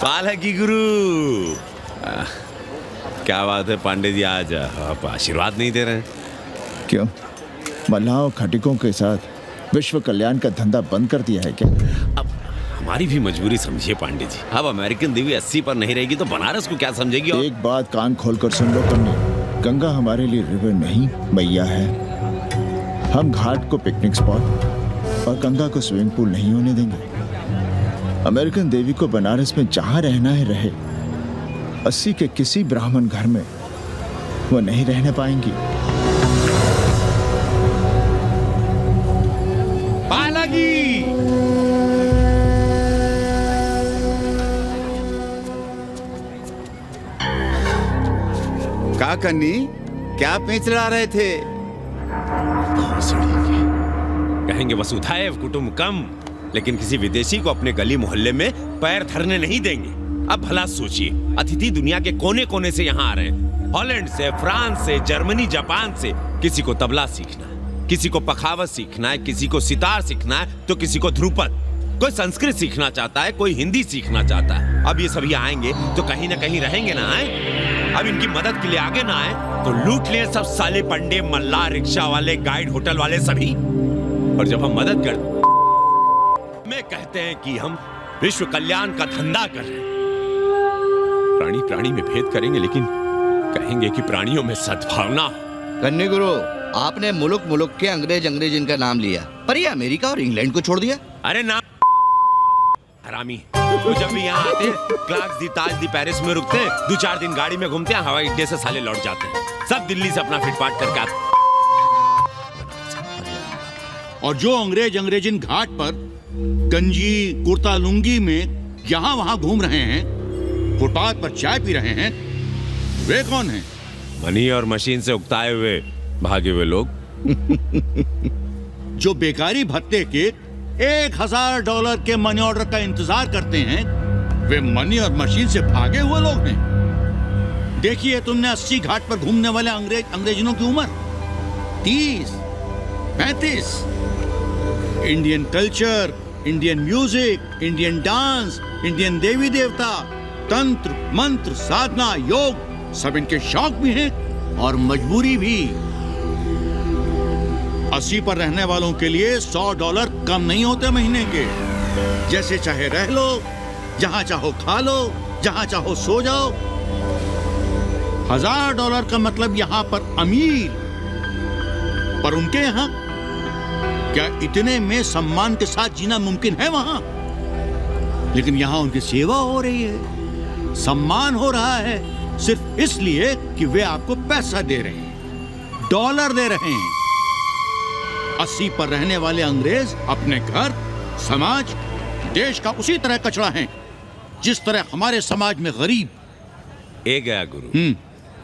पालकी गुरु। क्या बात है पांडे जी, आज आप आशीर्वाद नहीं दे रहे हैं? क्यों, मल्लाहों खटिकों के साथ विश्व कल्याण का धंधा बंद कर दिया है क्या? अब हमारी भी मजबूरी समझिए पांडे जी। अब अमेरिकन देवी 80 पर नहीं रहेगी तो बनारस को क्या समझेगी? और एक बात कान खोलकर सुन लो कन्नी, गंगा हमारे लिए रिवर नहीं मैया है। हम घाट को पिकनिक स्पॉट और गंगा को स्विमिंग पूल नहीं होने देंगे। अमेरिकन देवी को बनारस में जहां रहना है रहे, 80 के किसी ब्राह्मण घर में वो नहीं रहने पाएंगी। का कन्नी, क्या पेंच ला रहे थे? कहेंगे वसुधैव कुटुंबकम, लेकिन किसी विदेशी को अपने गली मोहल्ले में पैर धरने नहीं देंगे। अब भला सोचिए, अतिथि दुनिया के कोने कोने से यहाँ आ रहे हैं, हॉलैंड से, फ्रांस से, जर्मनी, जापान से। किसी को तबला सीखना है, किसी को पखावत सीखना है, किसी को सितार सीखना है, तो किसी को ध्रुपद। कोई संस्कृत सीखना चाहता है, कोई हिंदी सीखना चाहता है। अब ये सभी आएंगे तो कहीं ना कहीं रहेंगे ना आए। अब इनकी मदद के लिए आगे ना आए तो लूट लिए सब साले पंडे, मल्ला, रिक्शा वाले, गाइड, होटल वाले सभी। और जब हम मदद करते में कहते हैं कि हम विश्व कल्याण का धंधा कर रहे हैं। प्राणी प्राणी में भेद करेंगे, लेकिन कहेंगे कि प्राणियों में सद्भावना। कन्नी गुरु, आपने मुल्क मुल्क के अंग्रेज इनका नाम लिया, पर ये अमेरिका और इंग्लैंड को छोड़ दिया। अरे नाम हरामी। तो जब भी यहाँ आते क्लार्क्स दी, ताज दी, पेरिस में रुकते हैं, 2-4 दिन गाड़ी में घूमते हैं, हवाई अड्डे से साले लौट जाते हैं। सब दिल्ली से अपना फिटपाट करके आते। और जो अंग्रेजिन घाट पर गंजी कुर्ता लुंगी में यहाँ वहाँ घूम रहे हैं, फुटपाथ पर चाय पी रहे हैं, वे कौन हैं? मनी और मशीन से उकताए हुए भागे हुए लोग। जो बेकारी भत्ते के $1000 के मनी ऑर्डर का इंतजार करते हैं, वे मनी और मशीन से भागे हुए लोग हैं। देखिए तुमने 80 घाट पर घूमने वाले अंग्रेजनों की उम्र 30-35। Indian culture, Indian music, Indian dance, Indian देवी देवता, तंत्र मंत्र, साधना, योग, सब इनके शौक भी हैं और मजबूरी भी। 80 पर रहने वालों के लिए $100 कम नहीं होते महीने के। जैसे चाहे रह लो, जहां चाहो खा लो, जहां चाहो सो जाओ। $1000 का मतलब यहां पर अमीर, पर उनके यहां क्या इतने में सम्मान के साथ जीना मुमकिन है वहां? लेकिन यहां उनकी सेवा हो रही है, सम्मान हो रहा है, सिर्फ इसलिए कि वे आपको पैसा दे रहे हैं, डॉलर दे रहे हैं। 80 पर रहने वाले अंग्रेज अपने घर, समाज, देश का उसी तरह कचरा हैं जिस तरह हमारे समाज में गरीब। ए गया गुरु,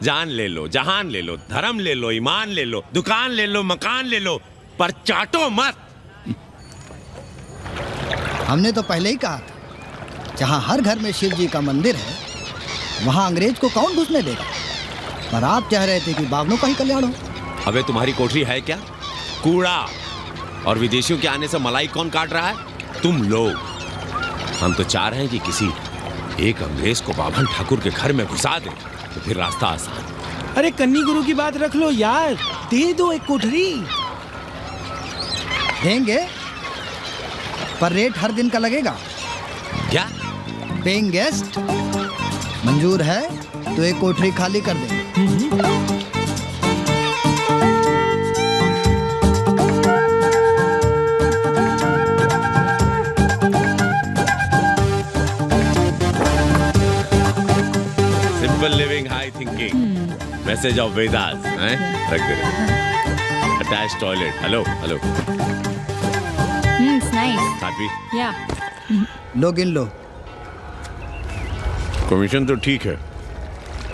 जान ले लो, जहान ले लो, धर्म ले लो, ईमान ले लो, दुकान ले लो, मकान ले लो, पर चाटो मत। हमने तो पहले ही कहा था, जहां हर घर में शिव जी का मंदिर है, वहां अंग्रेज को कौन घुसने देगा? पर आप कह रहे थे कि बावनों का ही कल्याण हो। अबे तुम्हारी कोठरी है क्या? कूड़ा। और विदेशियों के आने से मलाई कौन काट रहा है? तुम लोग। हम तो चाह रहे हैं कि किसी एक अंग्रेज को बाभन ठाकुर के घर में घुसा दे, तो फिर रास्ता आसान। अरे कन्नी गुरु की बात रख लो यार, दे दो एक कोठरी। देंगे, पर रेट हर दिन का लगेगा। क्या? पेइंग गेस्ट मंजूर है तो एक कोठरी खाली कर दे। Simple living, high thinking, message of Vedas हैं? रख दे। Attach toilet. Hello hello. It's nice. साथी, Yeah. लो गिन लो। कमीशन तो ठीक है,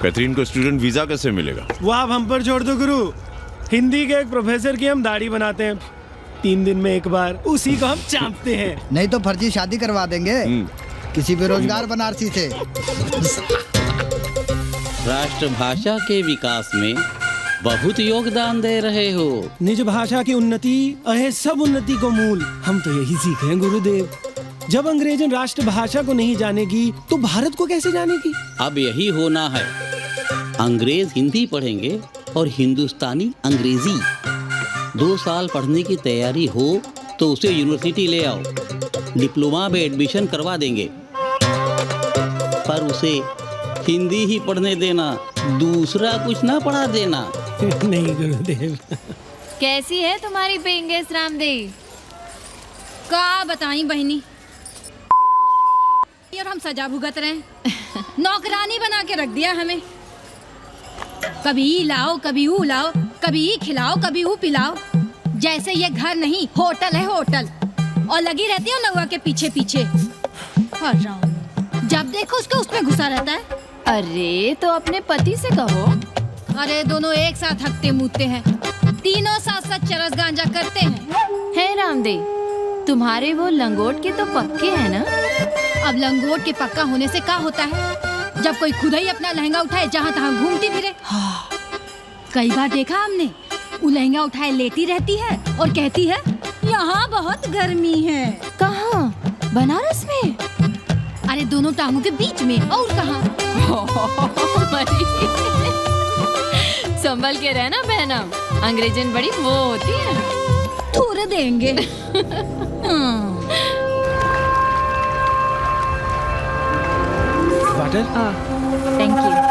कैथरीन को स्टूडेंट वीजा कैसे मिलेगा? वो आप हम पर छोड़ दो गुरु। हिंदी के एक प्रोफेसर की हम दाढ़ी बनाते हैं 3 दिन में एक बार, उसी को हम चापते हैं। नहीं तो फर्जी शादी करवा देंगे किसी बेरोजगार बनारसी से। राष्ट्रभाषा के विकास में बहुत योगदान दे रहे हो। निज भाषा की उन्नति अहे सब उन्नति को मूल। हम तो यही सीखे हैं गुरुदेव। जब अंग्रेजन राष्ट्रभाषा को नहीं जानेगी तो भारत को कैसे जानेगी? अब यही होना है। अंग्रेज हिंदी पढ़ेंगे और हिंदुस्तानी अंग्रेजी। 2 साल पढ़ने की तैयारी हो तो उसे यूनिवर्सिटी ले आओ, डिप्लोमा में एडमिशन करवा देंगे। पर उसे हिंदी ही पढ़ने देना, दूसरा कुछ ना पढ़ा देना। नहीं गुरुदेव। कैसी है तुम्हारी पेंगेस रामदेव? का बताई बहनी, और हम सजा भुगत रहे हैं। नौकरानी बना के रख दिया हमें। कभी ई लाओ, कभी ऊ लाओ, कभी ई खिलाओ, कभी ऊ पिलाओ। जैसे ये घर नहीं होटल है होटल। और लगी रहती हूँ नौवा के पीछे पीछे। जब देखो उसको उसमें घुसा रहता है। अरे तो अपने पति से कहो। अरे दोनों एक साथ हकते मूतते हैं, तीनों साथ साथ चरस गांजा करते हैं। है रामदेव, तुम्हारे वो लंगोट के तो पक्के हैं ना? अब लंगोट के पक्का होने से क्या होता है जब कोई खुद ही अपना लहंगा उठाए जहाँ तहाँ घूमती फिरे। कई बार देखा हमने, वो लहंगा उठाए लेटी रहती है और कहती है यहाँ बहुत गर्मी है। कहाँ? बनारस में? अरे दोनों टांगों के बीच में। और कहाँ? संभल के रहना बहना, अंग्रेजन बड़ी वो होती है। थोड़े देंगे। वाटर? Thank you.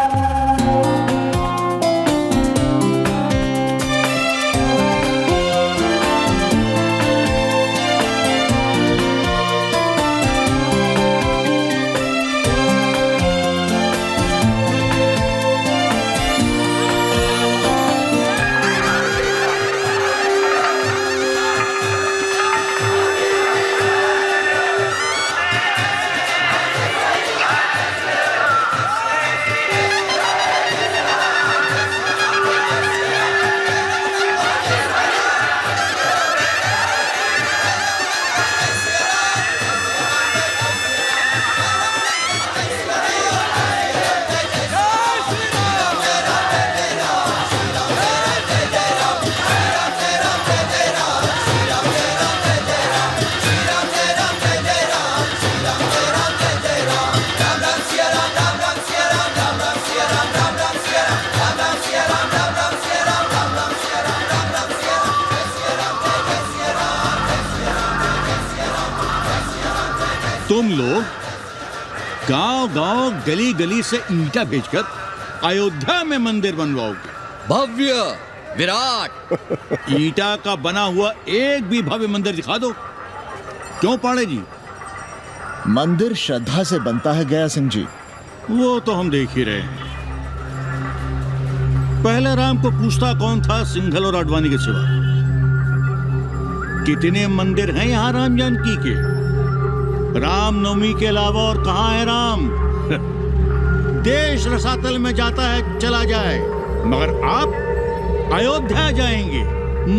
तुम लोग गांव गांव गली गली से ईंटा भेजकर अयोध्या में मंदिर बनवाओगे। भव्य विराट ईंटा का बना हुआ एक भी भव्य मंदिर दिखा दो। क्यों पाड़े जी? मंदिर श्रद्धा से बनता है गया सिंह जी। वो तो हम देख ही रहे हैं। पहले राम को पूछता कौन था सिंघल और आडवाणी के सिवा? कितने मंदिर हैं यहाँ राम जानकी के? रामनवमी के अलावा और कहाँ है राम? देश रसातल में जाता है चला जाए, मगर आप अयोध्या जाएंगे,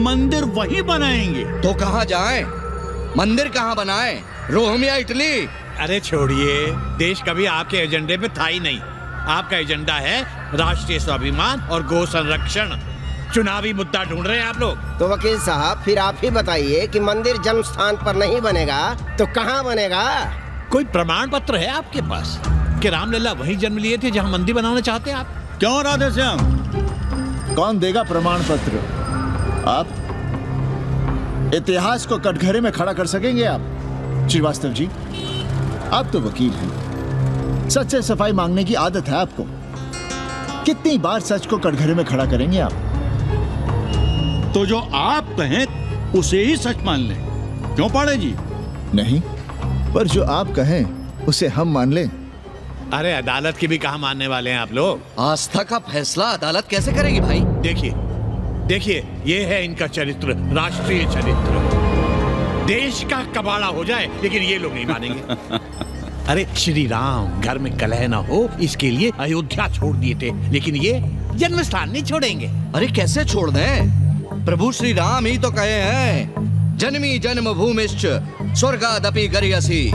मंदिर वहीं बनाएंगे। तो कहाँ जाएं? मंदिर कहाँ बनाएं? रोम या इटली? अरे छोड़िए, देश कभी आपके एजेंडे पे था ही नहीं। आपका एजेंडा है राष्ट्रीय स्वाभिमान और गौ संरक्षण। चुनावी मुद्दा ढूंढ रहे हैं आप लोग। तो वकील साहब फिर आप ही बताइए कि मंदिर जन्म स्थान पर नहीं बनेगा तो कहाँ बनेगा? कोई प्रमाण पत्र है आपके पास कि रामलला वहीं जन्म लिए थे जहाँ मंदिर बनाना चाहते हैं आप? क्यों राधे श्याम? कौन देगा प्रमाण पत्र? आप इतिहास को कटघरे में खड़ा कर सकेंगे आप? श्रीवास्तव जी, आप तो वकील हैं, सच से सफाई मांगने की आदत है आपको। कितनी बार सच को कटघरे में खड़ा करेंगे आप? तो जो आप कहें उसे ही सच मान लें। क्यों पाड़े जी? नहीं, पर जो आप कहें उसे हम मान लें। अरे अदालत की भी कहाँ मानने वाले हैं आप लोग? आस्था का फैसला अदालत कैसे करेगी भाई? देखिए देखिए, ये है इनका चरित्र, राष्ट्रीय चरित्र। देश का कबाड़ा हो जाए लेकिन ये लोग नहीं मानेंगे। अरे श्री राम घर में कलह ना हो इसके लिए अयोध्या छोड़ दिए थे, लेकिन ये जन्म स्थान नहीं छोड़ेंगे। अरे कैसे छोड़ दें? प्रभु श्री राम ही तो कहे हैं, जन्मी जन्म भूमिश्च स्वर्गादपि गरियसी।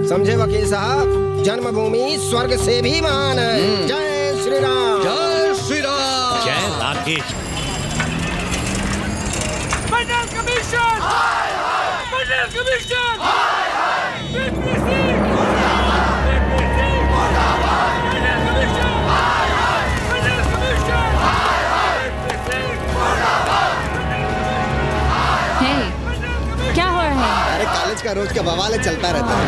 समझे वकील साहब, जन्मभूमि स्वर्ग से भी महान है। जय श्री राम। जय श्री राम। जय देश। मंडल कमीशन! मंडल कमीशन! क्या हो रहा है? अरे कॉलेज का रोज का बवाल चलता रहता है।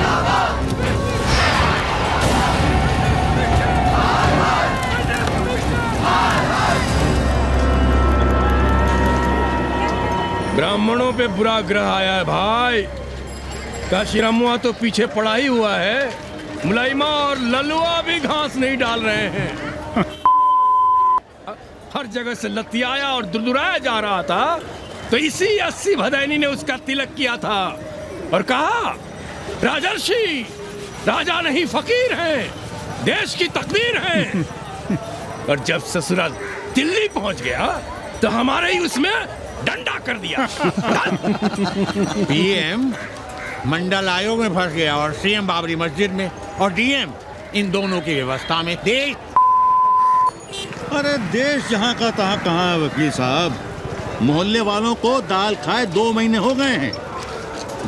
ब्राह्मणों पे बुरा ग्रह आया है भाई। काशीरामुआ तो पीछे पड़ा ही हुआ है, मुलाइमा और ललुआ भी घास नहीं डाल रहे हैं। हर जगह से लतियाया और दुरदुराया जा रहा था, तो इसी 80 भदैनी ने उसका तिलक किया था और कहा राजर्षि राजा नहीं फकीर हैं, देश की तकदीर हैं। और जब ससुराल दिल्ली पहुंच गया तो हमारे ही उसमें डंडा कर दिया। पीएम मंडल आयोग में फंस गया और सीएम बाबरी मस्जिद में, और डीएम इन दोनों की व्यवस्था में। देश अरे देश जहाँ का तहाँ कहाँ है वकील साहब। मोहल्ले वालों को दाल खाए 2 महीने हो गए हैं।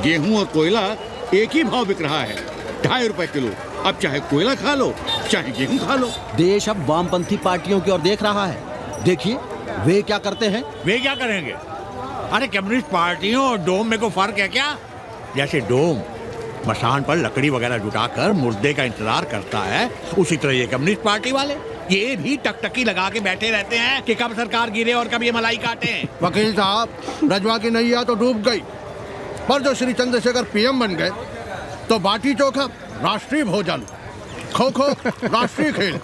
गेहूं और कोयला एक ही भाव बिक रहा है, 2.5 रुपए किलो। अब चाहे कोयला खा लो चाहे गेहूं खा लो। देश अब वामपंथी पार्टियों की ओर देख रहा है। देखिए वे क्या करते हैं। वे क्या करेंगे? अरे कम्युनिस्ट पार्टियों और डोम में को फर्क है क्या? जैसे डोम मसान पर लकड़ी वगैरह जुटाकर मुर्दे का इंतजार करता है, उसी तरह ये कम्युनिस्ट पार्टी वाले ये भी टकटकी लगा के बैठे रहते हैं कि कब सरकार गिरे और कब ये मलाई काटे। वकील साहब रजवा की नैया तो डूब गई, पर जो श्री चंद्रशेखर पीएम बन गए तो बाटी चोखा राष्ट्रीय भोजन, खो खो राष्ट्रीय खेल,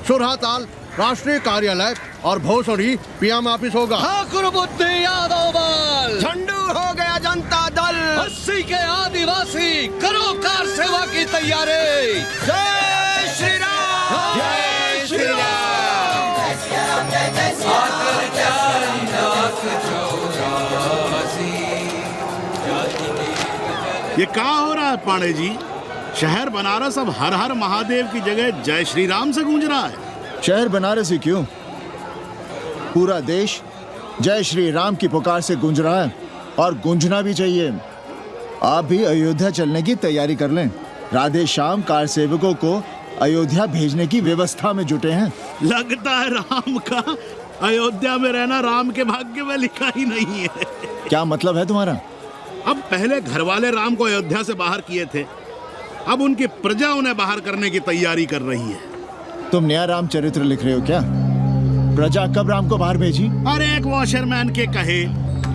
सुरहा ताल राष्ट्रीय कार्यालय और भोसड़ी पीएम ऑफिस होगा। ठाकुर बुद्धि यादव बल, झंडू हो गया जनता दल, 80 के आदिवासी करो कार सेवा की तैयारी। जय श्री राम, जय श्री ये क्या हो रहा है पांडे जी? शहर बनारस अब हर हर महादेव की जगह जय श्री राम से गूंज रहा है। शहर बनारस ही क्यों, पूरा देश जय श्री राम की पुकार से गूंज रहा है और गूंजना भी चाहिए। आप भी अयोध्या चलने की तैयारी कर लें। राधे श्याम कार सेवकों को अयोध्या भेजने की व्यवस्था में जुटे हैं। लगता है राम का अयोध्या में रहना राम के भाग्य में लिखा ही नहीं है। क्या मतलब है तुम्हारा? अब पहले घर वाले राम को अयोध्या से बाहर किए थे, अब उनकी प्रजा उन्हें बाहर करने की तैयारी कर रही है। तुम नया रामचरित्र लिख रहे हो क्या? प्रजा कब राम को बाहर भेजी? अरे एक वॉशरमैन के कहे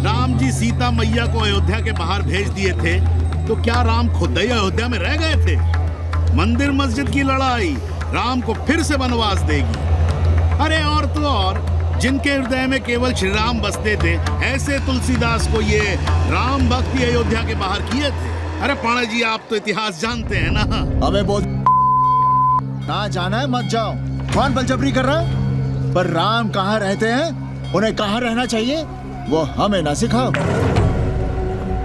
राम जी सीता मैया को अयोध्या के बाहर भेज दिए थे, तो क्या राम खुद ही अयोध्या में रह गए थे? मंदिर मस्जिद की लड़ाई राम को फिर से वनवास देगी। अरे और तो और जिनके हृदय में केवल श्री राम बसते थे, ऐसे तुलसीदास को ये राम भक्ति अयोध्या के बाहर किए थे। अरे पांडे जी आप तो इतिहास जानते हैं ना। हमें बोल ना जाना है मत जाओ। कौन बलजबरी कर रहा है? पर राम कहाँ रहते हैं, उन्हें कहाँ रहना चाहिए, वो हमें ना सिखाओ।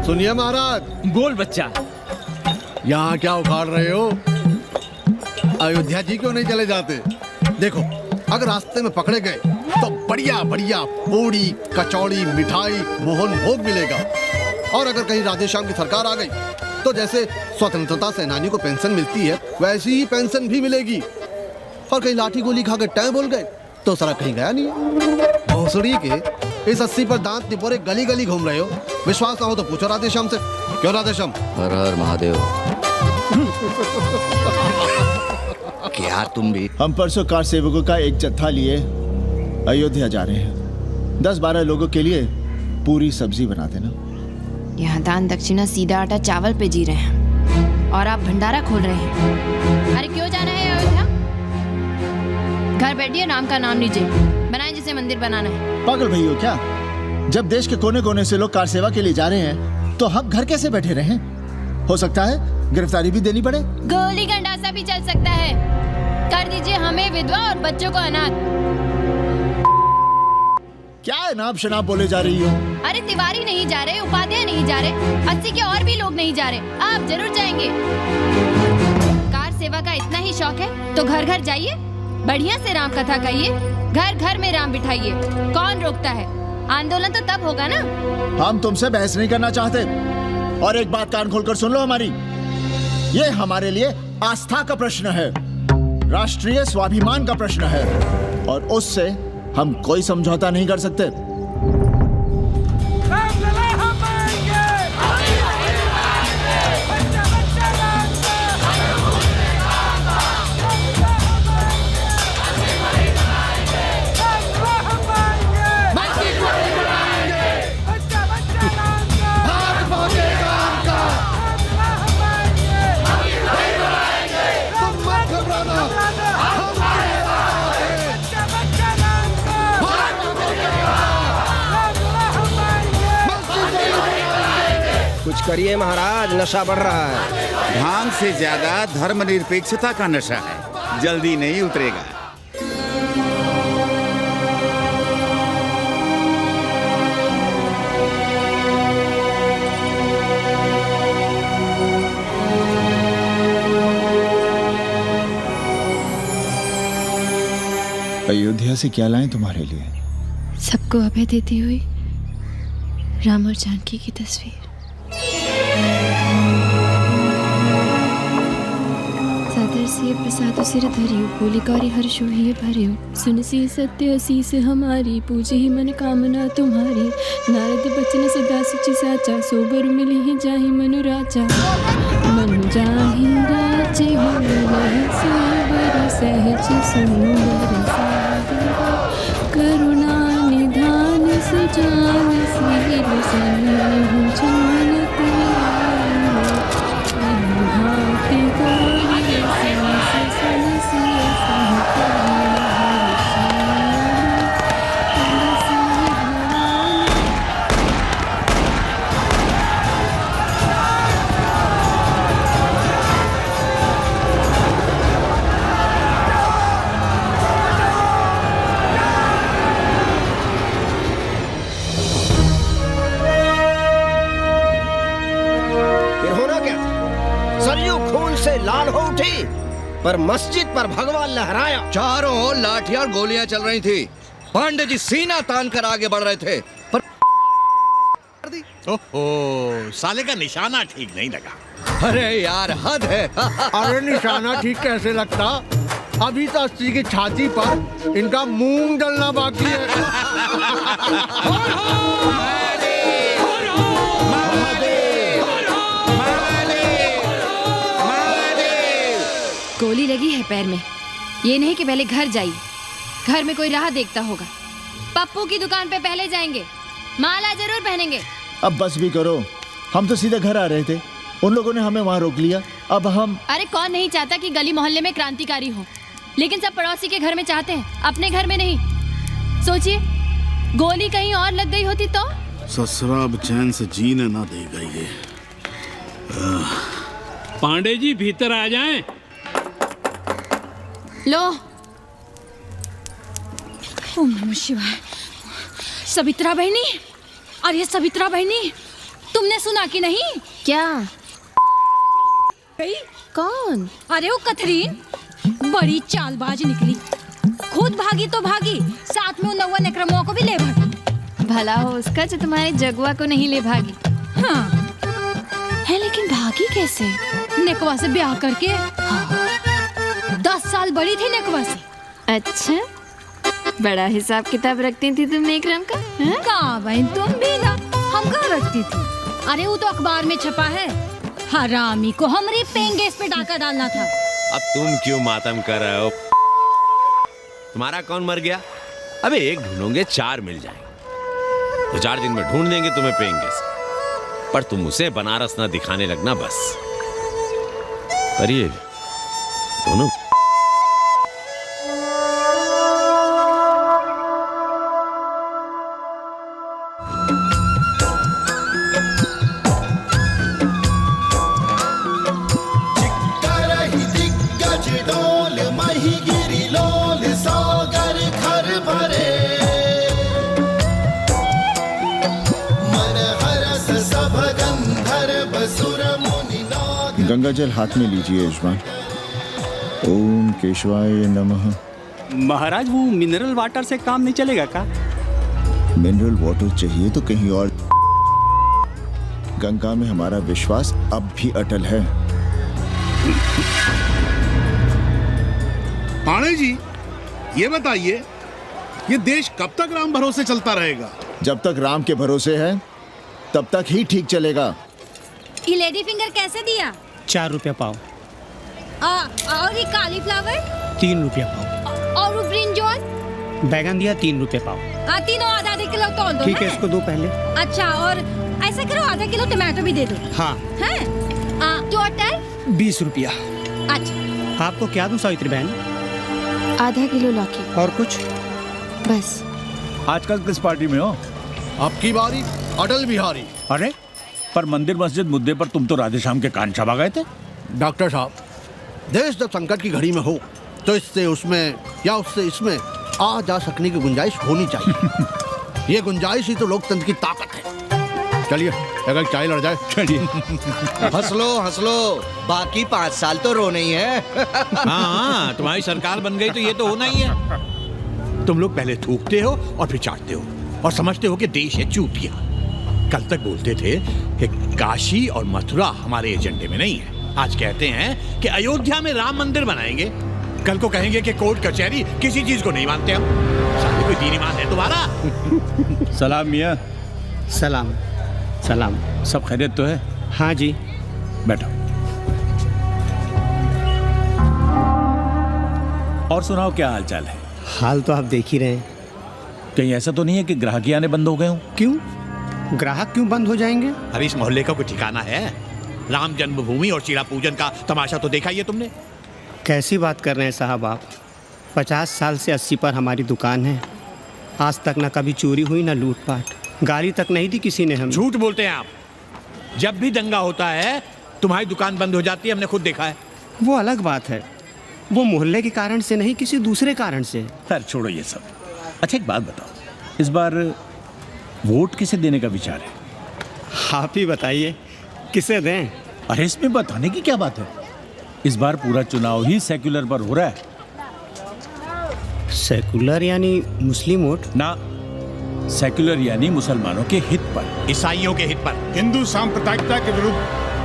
सुनिए महाराज। बोल बच्चा। यहाँ क्या उखाड़ रहे हो? अयोध्या जी क्यों नहीं चले जाते? देखो अगर रास्ते में पकड़े गए तो बढ़िया बढ़िया पूड़ी कचौड़ी मिठाई मोहन भोग मिलेगा, और अगर कहीं राधेश्याम की सरकार आ गई तो जैसे स्वतंत्रता सेनानी को पेंशन मिलती है वैसी ही पेंशन भी मिलेगी। और कहीं लाठी गोली खा कर टाइम बोल गए तो सारा कहीं गया नहीं है। भोसड़ी के इस 80 पर दांत निपोरे गली गली घूम रहे हो। विश्वास ना हो तो पूछो राधेश्याम से। क्यों राधेश्याम? हर हर महादेव। क्या तुम भी? हम परसों कार सेवकों का एक जत्था लिए अयोध्या जा रहे हैं। 10-12 लोगों के लिए पूरी सब्जी बना देना। यहाँ दान दक्षिणा सीधा आटा चावल पे जी रहे हैं और आप भंडारा खोल रहे हैं। अरे क्यों जाना है अयोध्या? घर बैठिए, राम का नाम लीजिए, बनाए जिसे मंदिर बनाना है। पागल भई हो क्या? जब देश के कोने कोने से लोग कार सेवा के लिए जा रहे हैं तो हम घर कैसे बैठे रहें? हो सकता है गिरफ्तारी भी देनी पड़े। गोली गंडासा भी चल सकता है। कर दीजिए हमें विधवा और बच्चों को अनाथ। क्या नाम शनाब बोले जा रही हो? अरे तिवारी नहीं जा रहे, उपाध्याय नहीं जा रहे, 80 के और भी लोग नहीं जा रहे। आप जरूर जाएंगे। कार सेवा का इतना ही शौक है तो घर घर जाइए, बढ़िया से राम कथा कहिए, घर घर में राम बिठाइए, कौन रोकता है? आंदोलन तो तब होगा ना। हम तुमसे बहस नहीं करना चाहते। और एक बात कान खोलकर सुन लो हमारी, ये हमारे लिए आस्था का प्रश्न है, राष्ट्रीय स्वाभिमान का प्रश्न है, और उससे हम कोई समझौता नहीं कर सकते। कुछ करिए महाराज, नशा बढ़ रहा है। भांग से ज्यादा धर्मनिरपेक्षता का नशा है, जल्दी नहीं उतरेगा। अयोध्या से क्या लाएं तुम्हारे लिए? सबको अभय देती हुई राम और जानकी की तस्वीर। सादर से प्रसाद सिर धरियो, बोली कौरी हर्षो ही भरियो, सुन सी सत्य असीस हमारी, पूजे ही मन कामना तुम्हारी, नारद बचन सदा सची साचा, सोबर मिली ही जाहि मनु राजा, मनु जाहि राजे हो रहे सोबर सहज सुंदर सागर, करुणा निधान सुजान सील सन्निहु जानत भांति गौरी सहस सनसिय सहत से लाल हो उठी, पर मस्जिद पर भगवा लहराया। चारों ओर लाठियां और गोलियां चल रही थी। पांडे जी सीना तान कर आगे बढ़ रहे थे, पर ओहो, साले का निशाना ठीक नहीं लगा। अरे यार हद है। अरे निशाना ठीक कैसे लगता? अभी तो अस्सी की छाती पर इनका मूंग डलना बाकी है। गोली लगी है पैर में, ये नहीं कि पहले घर जाइए, घर में कोई राह देखता होगा। पप्पू की दुकान पे पहले जाएंगे, माला जरूर पहनेंगे। अब बस भी करो, हम तो सीधे घर आ रहे थे, उन लोगों ने हमें वहाँ रोक लिया। अब हम अरे कौन नहीं चाहता कि गली मोहल्ले में क्रांतिकारी हो, लेकिन सब पड़ोसी के घर में चाहते हैं, अपने घर में नहीं। सोचिए, गोली कहीं और लग गई होती तो ससुरा अब चैन से जीने ना देगा ये। पांडे जी भीतर आ जाएं। लो। ओम नमः शिवाय। सवित्रा बहनी, अरे सवित्रा बहनी, तुमने सुना कि नहीं? क्या? कौन? अरे वो कथरीन बड़ी चालबाज निकली, खुद भागी तो भागी, साथ में उन नौवा नेक्रमुआ को भी ले भागी। भला हो उसका जो तुम्हारे जगुआ को नहीं ले भागी। हाँ है, लेकिन भागी कैसे? नेकवा से ब्याह करके। हाँ। 10 साल बड़ी थी नेकवा से। अच्छा, बड़ा हिसाब किताब रखती थी तुम नेकरम का? कहाँ बहन, तुम भी ना, हम कहाँ रखती थी? अरे वो तो अखबार में छपा है, हरामी को हमारी पेंगेस पे डाका डालना था। अब तुम क्यों मातम कर रहे हो? तुम्हारा कौन मर गया? अबे एक ढूंढोगे 4 मिल जाएंगे, 2-4 दिन में ढूंढ देंगे तुम्हें पेंगेस, पर तुम उसे बनारस ना दिखाने लगना बस। करिए दोनों। गंगा जल हाथ में लीजिए यजमान। ओम केशवाय नमः। महाराज वो मिनरल वाटर से काम नहीं चलेगा का? मिनरल वाटर चाहिए तो कहीं और। गंगा में हमारा विश्वास अब भी अटल है। पाणे जी, ये बताइए, ये देश कब तक राम भरोसे चलता रहेगा? जब तक राम के भरोसे है तब तक ही ठीक चलेगा। ये लेडी फिंगर कैसे दिया? 4 रुपया पाव। और ये कालीफ्लावर? 3 रुपया पाव। और वो ब्रिंजॉल? बैगन दिया 3 रुपये पाव। तीनों आधा किलो तोल दो। ठीक है, इसको दो पहले। अच्छा, और ऐसा करो आधा किलो टमाटो भी दे दो। हाँ। हैं? टोटल 20 रुपया। अच्छा। आपको क्या दूं सावित्री बहन? आधा किलो लौकी। और कुछ? बस। आजकल किस पार्टी में हो? आपकी बारी अटल बिहारी। अरे पर मंदिर मस्जिद मुद्दे पर तुम तो राधेश्याम के कान चबा गए थे। डॉक्टर साहब, देश जब संकट की घड़ी में हो तो इससे उसमें या उससे इसमें आ जा सकने की गुंजाइश होनी चाहिए। ये गुंजाइश ही तो लोकतंत्र की ताकत है। चलिए अगर चाय लड़ जाए। चलिए। हंस लो, बाकी 5 साल तो रोना ही है। हाँ, तुम्हारी सरकार बन गई तो ये तो होना ही है। तुम लोग पहले थूकते हो और फिर चाटते हो और समझते हो कि देश है चूतिया। कल तक बोलते थे कि काशी और मथुरा हमारे एजेंडे में नहीं है। आज कहते हैं कि अयोध्या में राम मंदिर बनाएंगे। कल को कहेंगे कि कोर्ट कचहरी किसी चीज को नहीं मानते हम। साले कोई दीन ईमान है तुम्हारा? सलाम मियाँ। सलाम। सलाम। सब खैरियत तो है? हाँ जी। बैठो। और सुनाओ, क्या हाल चाल है? हाल तो आप देख ही रहे हैं। कहीं ऐसा तो नहीं है कि ग्राहकी आने बंद हो गए हो? क्यों? ग्राहक क्यों बंद हो जाएंगे? अरे इस मोहल्ले का कोई ठिकाना है? राम जन्मभूमि और शीला पूजन का तमाशा तो देखा ही है तुमने। कैसी बात कर रहे हैं साहब आप? 50 साल से 80 पर हमारी दुकान है। आज तक ना कभी चोरी हुई ना लूटपाट। गाली तक नहीं दी किसी ने हमें। झूठ बोलते हैं आप। जब भी दंगा होता है तुम्हारी दुकान बंद हो जाती है, हमने खुद देखा है। वो अलग बात है। वो मोहल्ले के कारण से नहीं, किसी दूसरे कारण से। खैर छोड़ो ये सब। अच्छा एक बात बताओ, इस बार वोट किसे देने का विचार है? आप ही बताइए, किसे दें? अरे इसमें बताने की क्या बात है? इस बार पूरा चुनाव ही सेक्युलर पर हो रहा है। सेक्युलर यानी मुस्लिम वोट? ना, सेक्युलर यानी मुसलमानों के हित पर, ईसाइयों के हित पर, हिंदू सांप्रदायिकता के विरुद्ध।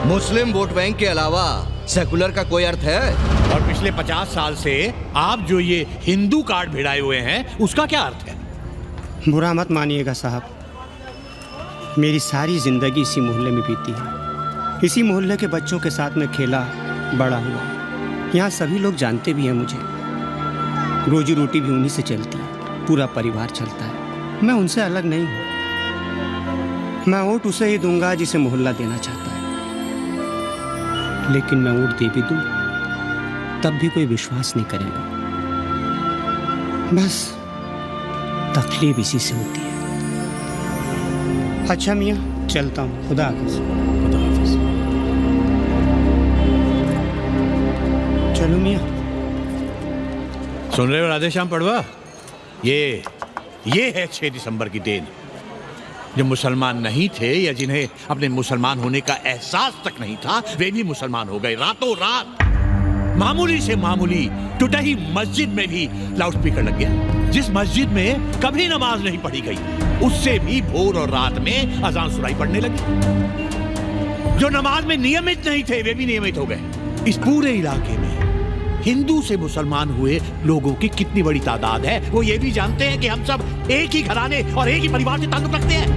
मुस्लिम वोट बैंक के अलावा सेकुलर का कोई अर्थ है? और पिछले 50 साल से आप जो ये हिंदू कार्ड भिड़ाए हुए हैं उसका क्या अर्थ है? बुरा मत मानिएगा साहब, मेरी सारी जिंदगी इसी मोहल्ले में बीती है। इसी मोहल्ले के बच्चों के साथ में खेला बड़ा हुआ। यहाँ सभी लोग जानते भी हैं मुझे। रोजी रोटी भी उन्हीं से चलती है, पूरा परिवार चलता है। मैं उनसे अलग नहीं हूँ। मैं वोट उसे ही दूंगा जिसे मोहल्ला देना चाहता है। लेकिन मैं वोट दे भी दूँ तब भी कोई विश्वास नहीं करेगा। बस तकलीफ इसी से होती है। अच्छा मियाँ, चलता हूँ। खुदा हाफिज। खुदा हाफिज। चलो मियाँ। सुन रहे हो राधेश्याम पड़वा? ये है 6 दिसंबर की देन। जो मुसलमान नहीं थे या जिन्हें अपने मुसलमान होने का एहसास तक नहीं था, वे भी मुसलमान हो गए रातों रात। मामूली से मामूली टूटी मस्जिद में भी लाउडस्पीकर लग गया। जिस मस्जिद में कभी नमाज नहीं पढ़ी गई, उससे भी भोर और रात में अजान सुनाई पड़ने लगी। जो नमाज में नियमित नहीं थे, वे भी नियमित हो गए। इस पूरे इलाके में हिंदू से मुसलमान हुए लोगों की कितनी बड़ी तादाद है, वो ये भी जानते हैं कि हम सब एक ही घराने और एक ही परिवार से ताल्लुक रखते हैं।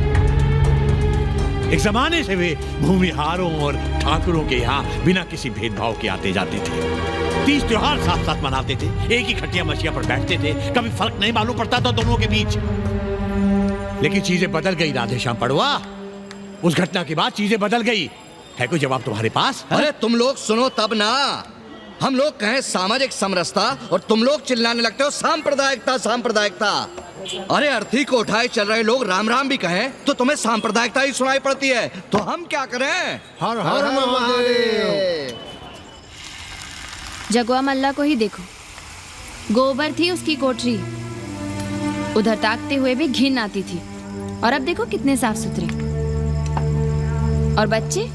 एक जमाने से वे भूमिहारों और ठाकुरों के यहाँ बिना किसी भेदभाव के आते जाते थे। 30 त्योहार साथ साथ मनाते थे, एक ही खटिया मछिया पर बैठते थे। कभी फर्क नहीं मालूम पड़ता था दोनों के बीच। लेकिन चीजें बदल गई राधेश्याम पड़वा। उस घटना के बाद चीजें बदल गई। है कोई जवाब तुम्हारे पास? अरे तुम लोग सुनो तब ना। हम लोग कहें सामाजिक समरसता और तुम लोग चिल्लाने लगते हो सांप्रदायिकता सांप्रदायिकता। अरे अर्थी को उठाए चल रहे लोग राम राम भी कहें तो तुम्हें सांप्रदायिकता ही सुनाई पड़ती है। तो हम क्या करें? हर हर महादेव। जगुआ मल्ला को ही देखो, गोबर थी उसकी कोठरी, उधर ताकते हुए भी घिन आती थी। और अब देखो कितने साफ सुथरे। और बच्चे,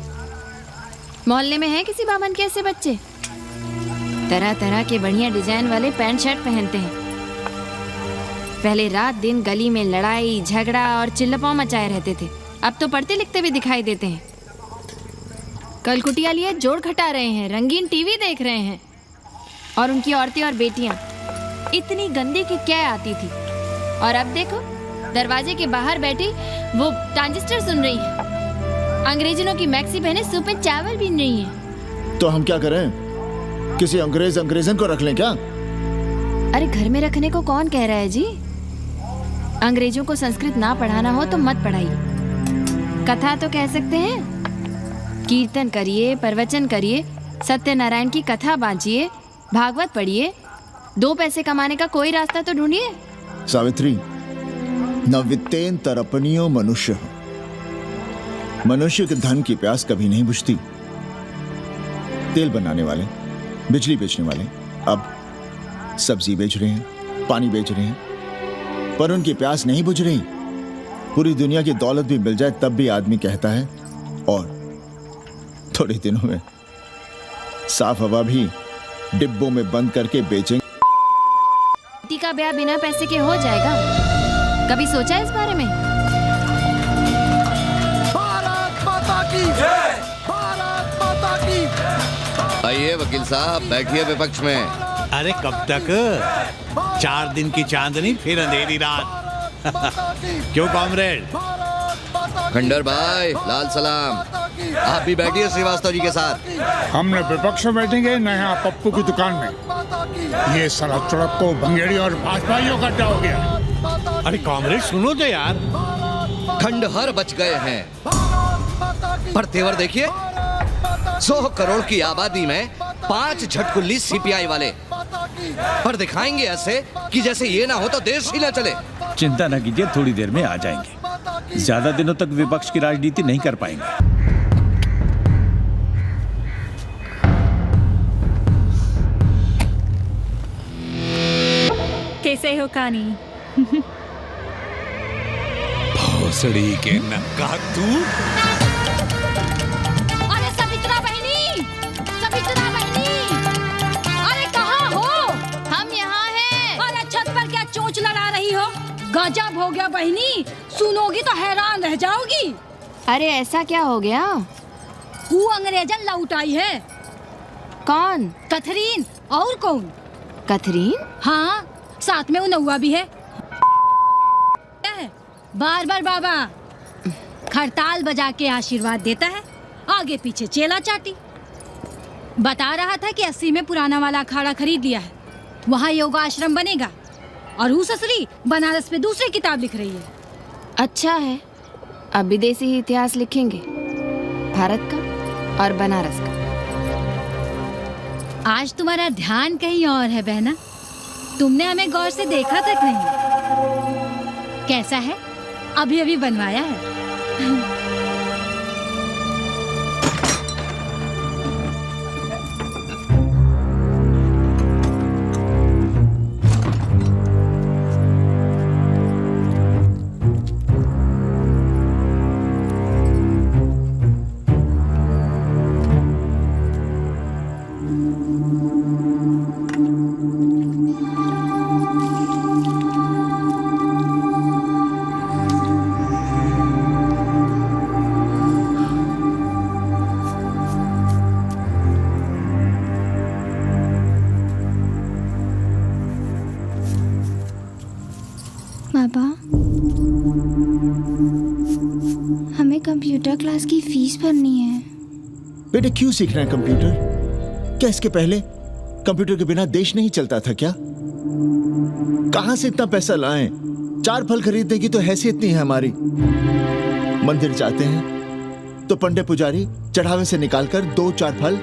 मोहल्ले में हैं किसी बामन के ऐसे बच्चे? तरह तरह के बढ़िया डिजाइन वाले पैंट शर्ट पहनते हैं, पहले रात दिन गली में लड़ाई झगड़ा और चिल्लापाव मचाए रहते थे, अब तो पढ़ते लिखते भी दिखाई देते हैं। कल कुटिया लिए जोड़ खटा रहे हैं, रंगीन टीवी देख रहे हैं, और उनकी औरतें और बेटियां इतनी गंदी की क्या आती थी, और अब देखो दरवाजे के बाहर बैठी वो ट्रांजिस्टर सुन रही है। अंग्रेजनों की मैक्सी बहनें सूप में चावल बीन रही हैं। तो हम क्या करें? किसी अंग्रेजन को रख लें क्या? अरे घर में रखने को कौन कह रहा है जी? अंग्रेजों को संस्कृत ना पढ़ाना हो तो मत पढ़ाइए। कथा तो कह सकते हैं, कीर्तन करिए, प्रवचन करिए, सत्यनारायण की कथा बांचिए, भागवत पढ़िए, 2 पैसे कमाने का कोई रास्ता तो ढूंढिए। सावित्री, न वित्तेन तरपनियो मनुष्य, मनुष्य के धन की प्यास कभी नहीं बुझती। तेल बनाने वाले, बिजली बेचने वाले अब सब्जी बेच रहे हैं, पानी बेच रहे हैं, पर उनकी प्यास नहीं बुझ रही। पूरी दुनिया की दौलत भी मिल जाए तब भी आदमी कहता है और थोड़े दिनों में साफ हवा भी डिब्बों में बंद करके बेचेंगे। बेटी का ब्याह बिना पैसे के हो जाएगा? कभी सोचा इस बारे में? भारत माता की जय! भारत माता की! आइए वकील साहब, बैठिए विपक्ष में। अरे कब तक? 4 दिन की चांदनी फिर अंधेरी रात। क्यों कॉमरेड? खंडर भाई, लाल सलाम। आप भी बैठिए श्रीवास्तव जी के साथ। हमने विपक्ष में बैठेंगे न यहाँ पप्पू की दुकान में। ये साला चुड़क को भंगेड़ी और भाजपाइयों का अड्डा हो गया। अरे कॉमरेड सुनो तो यार। खंडहर बच गए हैं, पर तेवर देखिए, 100 करोड़ की आबादी में 5 झटकुल्ली सीपीआई वाले, पर दिखाएंगे ऐसे कि जैसे ये ना हो तो देश ही ना चले। चिंता न कीजिए, थोड़ी देर में आ जाएंगे। ज्यादा दिनों तक विपक्ष की राजनीति नहीं कर पाएंगे। कैसे हो कानी? भोसड़ी के नक्का तू। अरे सवित्रा बहनी, सवित्रा बहनी, अरे कहाँ हो? हम यहाँ हैं। अरे छत पर क्या चोंच लड़ा रही हो? गजब हो गया बहनी, सुनोगी तो हैरान रह जाओगी। अरे ऐसा क्या हो गया? वो अंग्रेजन लौट आई है। कौन? कथरीन। और कौन? कथरीन? हाँ, साथ में वो नौआ भी है। बार बार बाबा खड़ताल बजा के आशीर्वाद देता है, आगे पीछे चेला चाटी। बता रहा था कि 80 में पुराना वाला अखाड़ा खरीद लिया है, वहाँ योगा आश्रम बनेगा, और वो ससुरी बनारस में दूसरी किताब लिख रही है। अच्छा है, अब विदेशी ही इतिहास लिखेंगे, भारत का और बनारस का। आज तुम्हारा ध्यान कहीं और है बहना, तुमने हमें गौर से देखा तक नहीं। कैसा है? अभी अभी बनवाया है। पापा, हमें कंप्यूटर क्लास की फीस भरनी है। बेटे क्यों सीखना है कंप्यूटर? क्या इसके पहले कंप्यूटर के बिना देश नहीं चलता था क्या? कहां से इतना पैसा लाएं? 4 फल खरीदने की तो हैसियत नहीं है हमारी। मंदिर जाते हैं तो पंडे पुजारी चढ़ावे से निकालकर 2-4 फल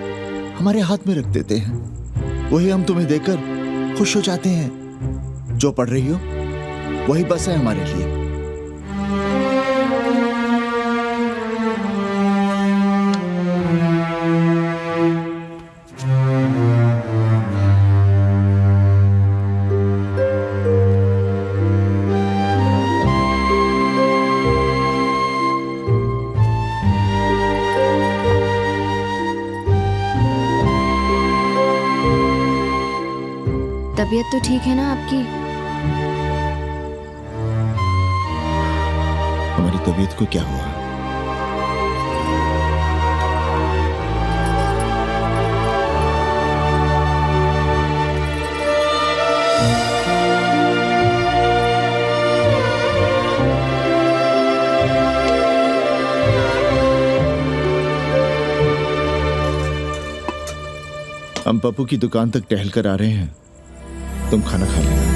हमारे हाथ में रख देते हैं, वही हम तुम्हें देकर खुश हो जाते हैं। जो पढ़ रही हो वही बस है हमारे लिए। तबीयत तो ठीक है ना आपकी? तबीयत को क्या हुआ? हम पप्पू की दुकान तक टहल कर आ रहे हैं, तुम खाना खा लेना।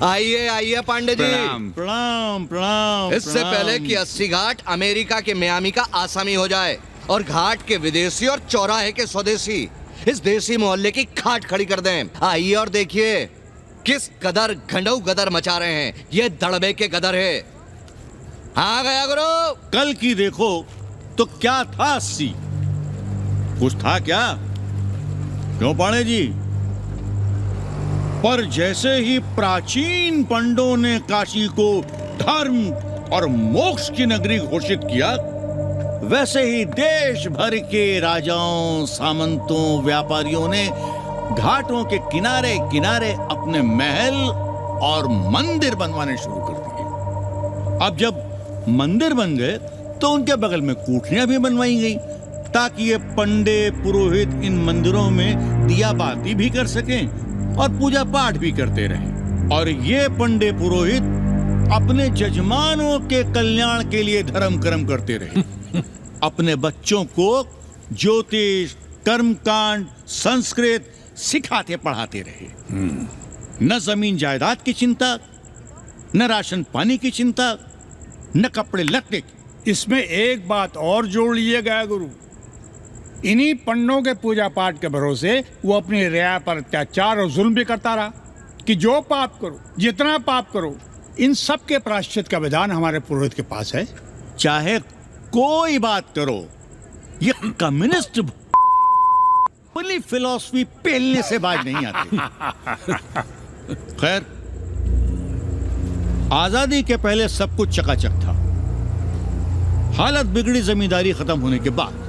आइए आइए पांडे जी। प्रणाम प्रणाम। इससे पहले कि 80 घाट अमेरिका के मियामी का आसामी हो जाए और घाट के विदेशी और चौराहे के स्वदेशी इस देसी मोहल्ले की खाट खड़ी कर दें, आइए और देखिए किस कदर गंडऊ गदर मचा रहे हैं ये दड़बे के गदर है। हाँ गया गुरु। कल की देखो तो क्या था 80? कुछ था क्या? क्यों पांडे जी? पर जैसे ही प्राचीन पंडों ने काशी को धर्म और मोक्ष की नगरी घोषित किया, वैसे ही देश भर के राजाओं, सामंतों, व्यापारियों ने घाटों के किनारे किनारे अपने महल और मंदिर बनवाने शुरू कर दिए। अब जब मंदिर बन गए तो उनके बगल में कोठरियां भी बनवाई गई ताकि ये पंडे पुरोहित इन मंदिरों में दिया बाती भी कर सकें और पूजा पाठ भी करते रहें। और ये पंडे पुरोहित अपने जजमानों के कल्याण के लिए धर्म कर्म करते रहे। अपने बच्चों को ज्योतिष, कर्मकांड, संस्कृत सिखाते पढ़ाते रहे। न जमीन जायदाद की चिंता, न राशन पानी की चिंता, न कपड़े लत्ते की। इसमें एक बात और जोड़ लिए गया गुरु, इन्हीं पंडों के पूजा पाठ के भरोसे वो अपनी रिया पर अत्याचार और जुल्म भी करता रहा कि जो पाप करो, जितना पाप करो, इन सब के प्रायश्चित का विधान हमारे पुरोहित के पास है। चाहे कोई बात करो, ये कम्युनिस्ट फिलॉसफी पेलने से बाज नहीं आती। खैर, आजादी के पहले सब कुछ चकाचक था। हालत बिगड़ी जमींदारी खत्म होने के बाद।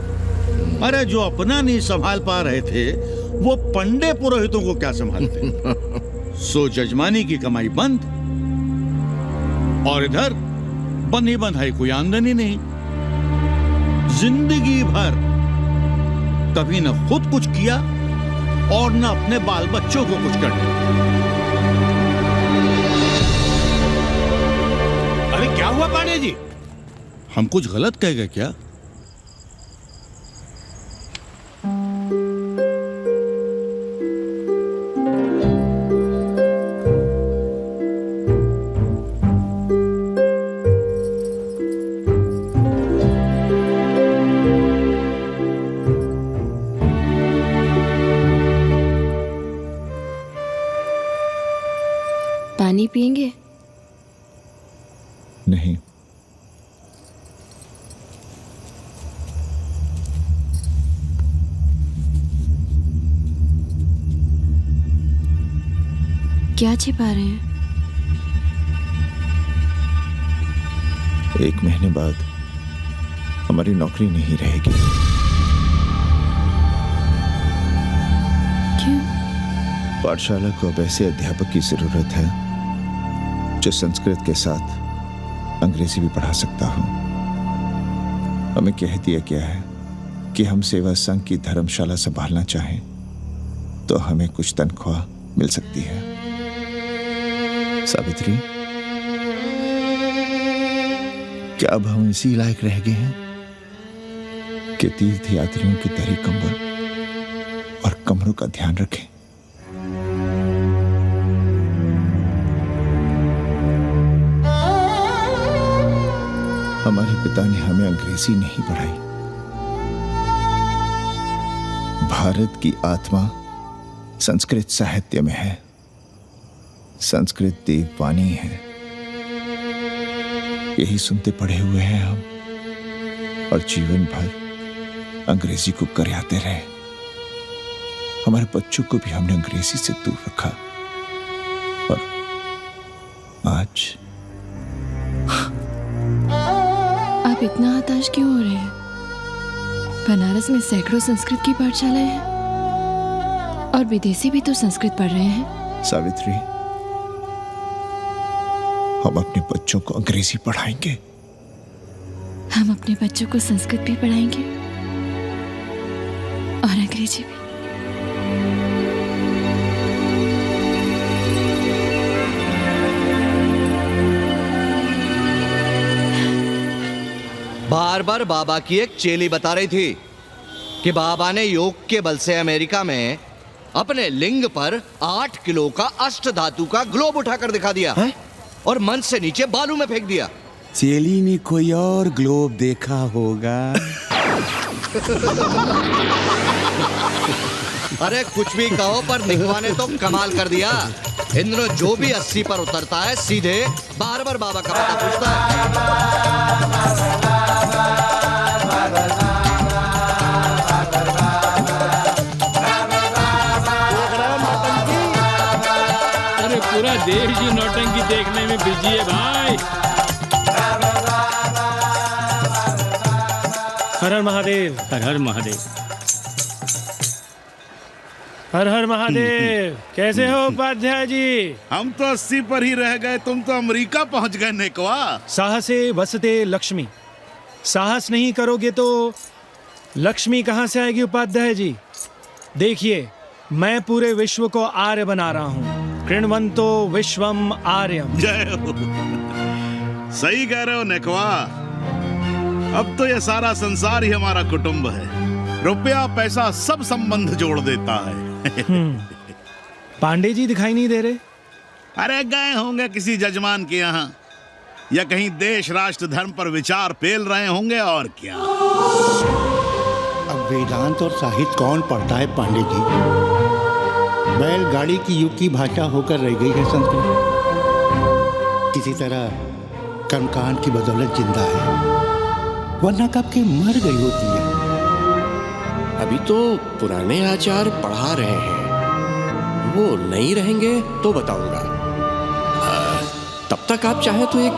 अरे जो अपना नहीं संभाल पा रहे थे वो पंडे पुरोहितों को क्या संभालते। सो जजमानी की कमाई बंद और इधर बंधी बंधाई कोई आमदनी नहीं। जिंदगी भर कभी न खुद कुछ किया और न अपने बाल बच्चों को कुछ कर दिया। अरे क्या हुआ पांडे जी? हम कुछ गलत कह गए क्या? पानी पिएंगे? नहीं। क्या छिपा रहे हैं? 1 महीने बाद हमारी नौकरी नहीं रहेगी। क्यों? पाठशाला को अब ऐसे अध्यापक की जरूरत है जो संस्कृत के साथ अंग्रेजी भी पढ़ा सकता हो। हमें कह दिया गया है कि हम सेवा संघ की धर्मशाला संभालना चाहें तो हमें कुछ तनख्वाह मिल सकती है। सावित्री, क्या अब हम इसी लायक रह गए हैं कि तीर्थ यात्रियों की दरी कंबल और कमरों का ध्यान रखें? हमारे पिता ने हमें अंग्रेजी नहीं पढ़ाई। भारत की आत्मा संस्कृत साहित्य में है। संस्कृत देववाणी है। यही सुनते पढ़े हुए हैं हम और जीवन भर अंग्रेजी को करियाते रहे। हमारे बच्चों को भी हमने अंग्रेजी से दूर रखा और आज आप इतना हताश क्यों हो रहे हैं? बनारस में सैकड़ों संस्कृत की पाठशालाएं हैं। और विदेशी भी तो संस्कृत पढ़ रहे हैं। सावित्री, हम अपने बच्चों को अंग्रेजी पढ़ाएंगे। हम अपने बच्चों को संस्कृत भी पढ़ाएंगे और अंग्रेजी भी। बार बार बाबा की एक चेली बता रही थी कि बाबा ने योग के बल से अमेरिका में अपने लिंग पर 8 किलो का अष्ट धातु का ग्लोब उठाकर दिखा दिया है? और मन से नीचे बालू में फेंक दिया। चेली ने कोई और ग्लोब देखा होगा। अरे कुछ भी कहो, पर निकवा ने तो कमाल कर दिया। इंद्र जो भी 80 पर उतरता है सीधे बार बार बाबा का पता पूछता है। अरे पूरा देश ही नौटंकी देखने में बिजी है भाई। हर हर महादेव। हर हर महादेव। हर हर महादेव। कैसे हो उपाध्याय जी? हम तो 80 पर ही रह गए, तुम तो अमेरिका पहुंच गए नेकवा। साहसे वसते लक्ष्मी। साहस नहीं करोगे तो लक्ष्मी कहाँ से आएगी उपाध्याय जी? देखिए, मैं पूरे विश्व को आर्य बना रहा हूँ। कृण्वन्तो विश्वम आर्यम। जय हो। सही कह रहे हो नेकवा। अब तो ये सारा संसार ही हमारा कुटुंब है। रुपया पैसा सब संबंध जोड़ देता है। पांडे जी दिखाई नहीं दे रहे? अरे गए होंगे किसी जजमान के यहाँ, या कहीं देश राष्ट्र धर्म पर विचार पेल रहे होंगे, और क्या। अब वेदांत और साहित्य कौन पढ़ता है पांडे जी? बैलगाड़ी की युग की भाषा होकर रह गई है संस्कृत। किसी तरह कर्मकांड की बदौलत जिंदा है, वरना कब के मर गई होती है। अभी तो पुराने आचार पढ़ा रहे हैं, वो नहीं रहेंगे तो बताऊंगा। तब तक आप चाहे तो एक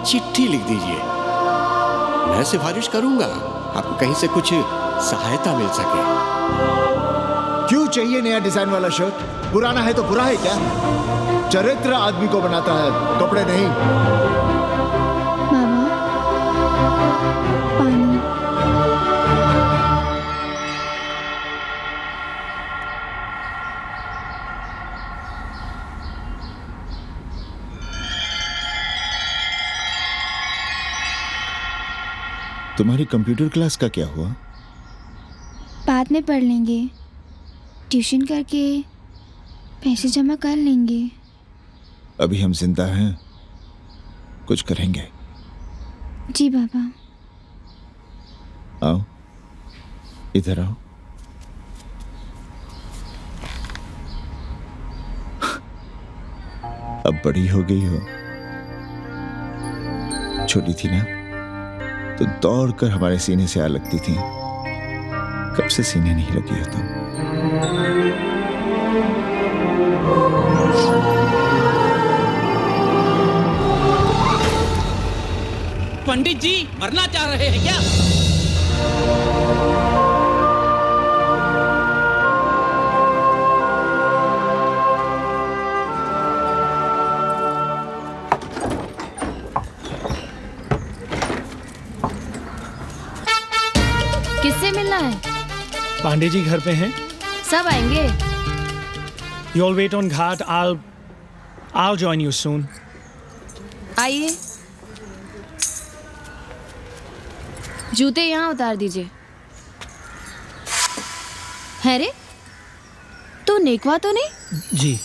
चिट्ठी लिख दीजिए, मैं सिफारिश करूंगा आपको कहीं से कुछ सहायता मिल सके। क्यों चाहिए नया डिजाइन वाला शर्ट? पुराना है तो बुरा है क्या? चरित्र आदमी को बनाता है, कपड़े नहीं। मामा, पानी। तुम्हारी कंप्यूटर क्लास का क्या हुआ? बाद में पढ़ लेंगे, ट्यूशन करके पैसे जमा कर लेंगे। अभी हम जिंदा हैं, कुछ करेंगे। जी बाबा। आओ, इधर आओ। अब बड़ी हो गई हो, छोटी थी ना तो दौड़कर हमारे सीने से आ लगती थी। कब से सीने नहीं लगी हो तुम? पंडित जी मरना चाह रहे हैं क्या? किससे मिलना है? पांडे जी घर पे हैं। सब आएंगे। You all wait on Ghat. I'll join you soon. आइए, जूते यहाँ उतार दीजिए। है रे, तू नेकवा तो नहीं? जी।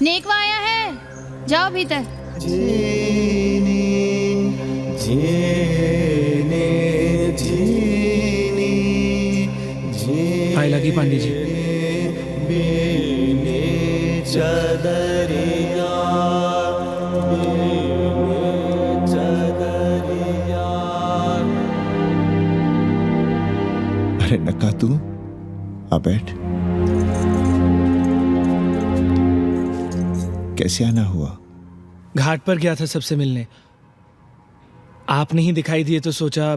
नेकवा आया है, जाओ भीतर। आए लगी पांडे जी। अरे नक्का तू आ बैठ। कैसे आना हुआ? घाट पर गया था सबसे मिलने। आप नहीं दिखाई दिए तो सोचा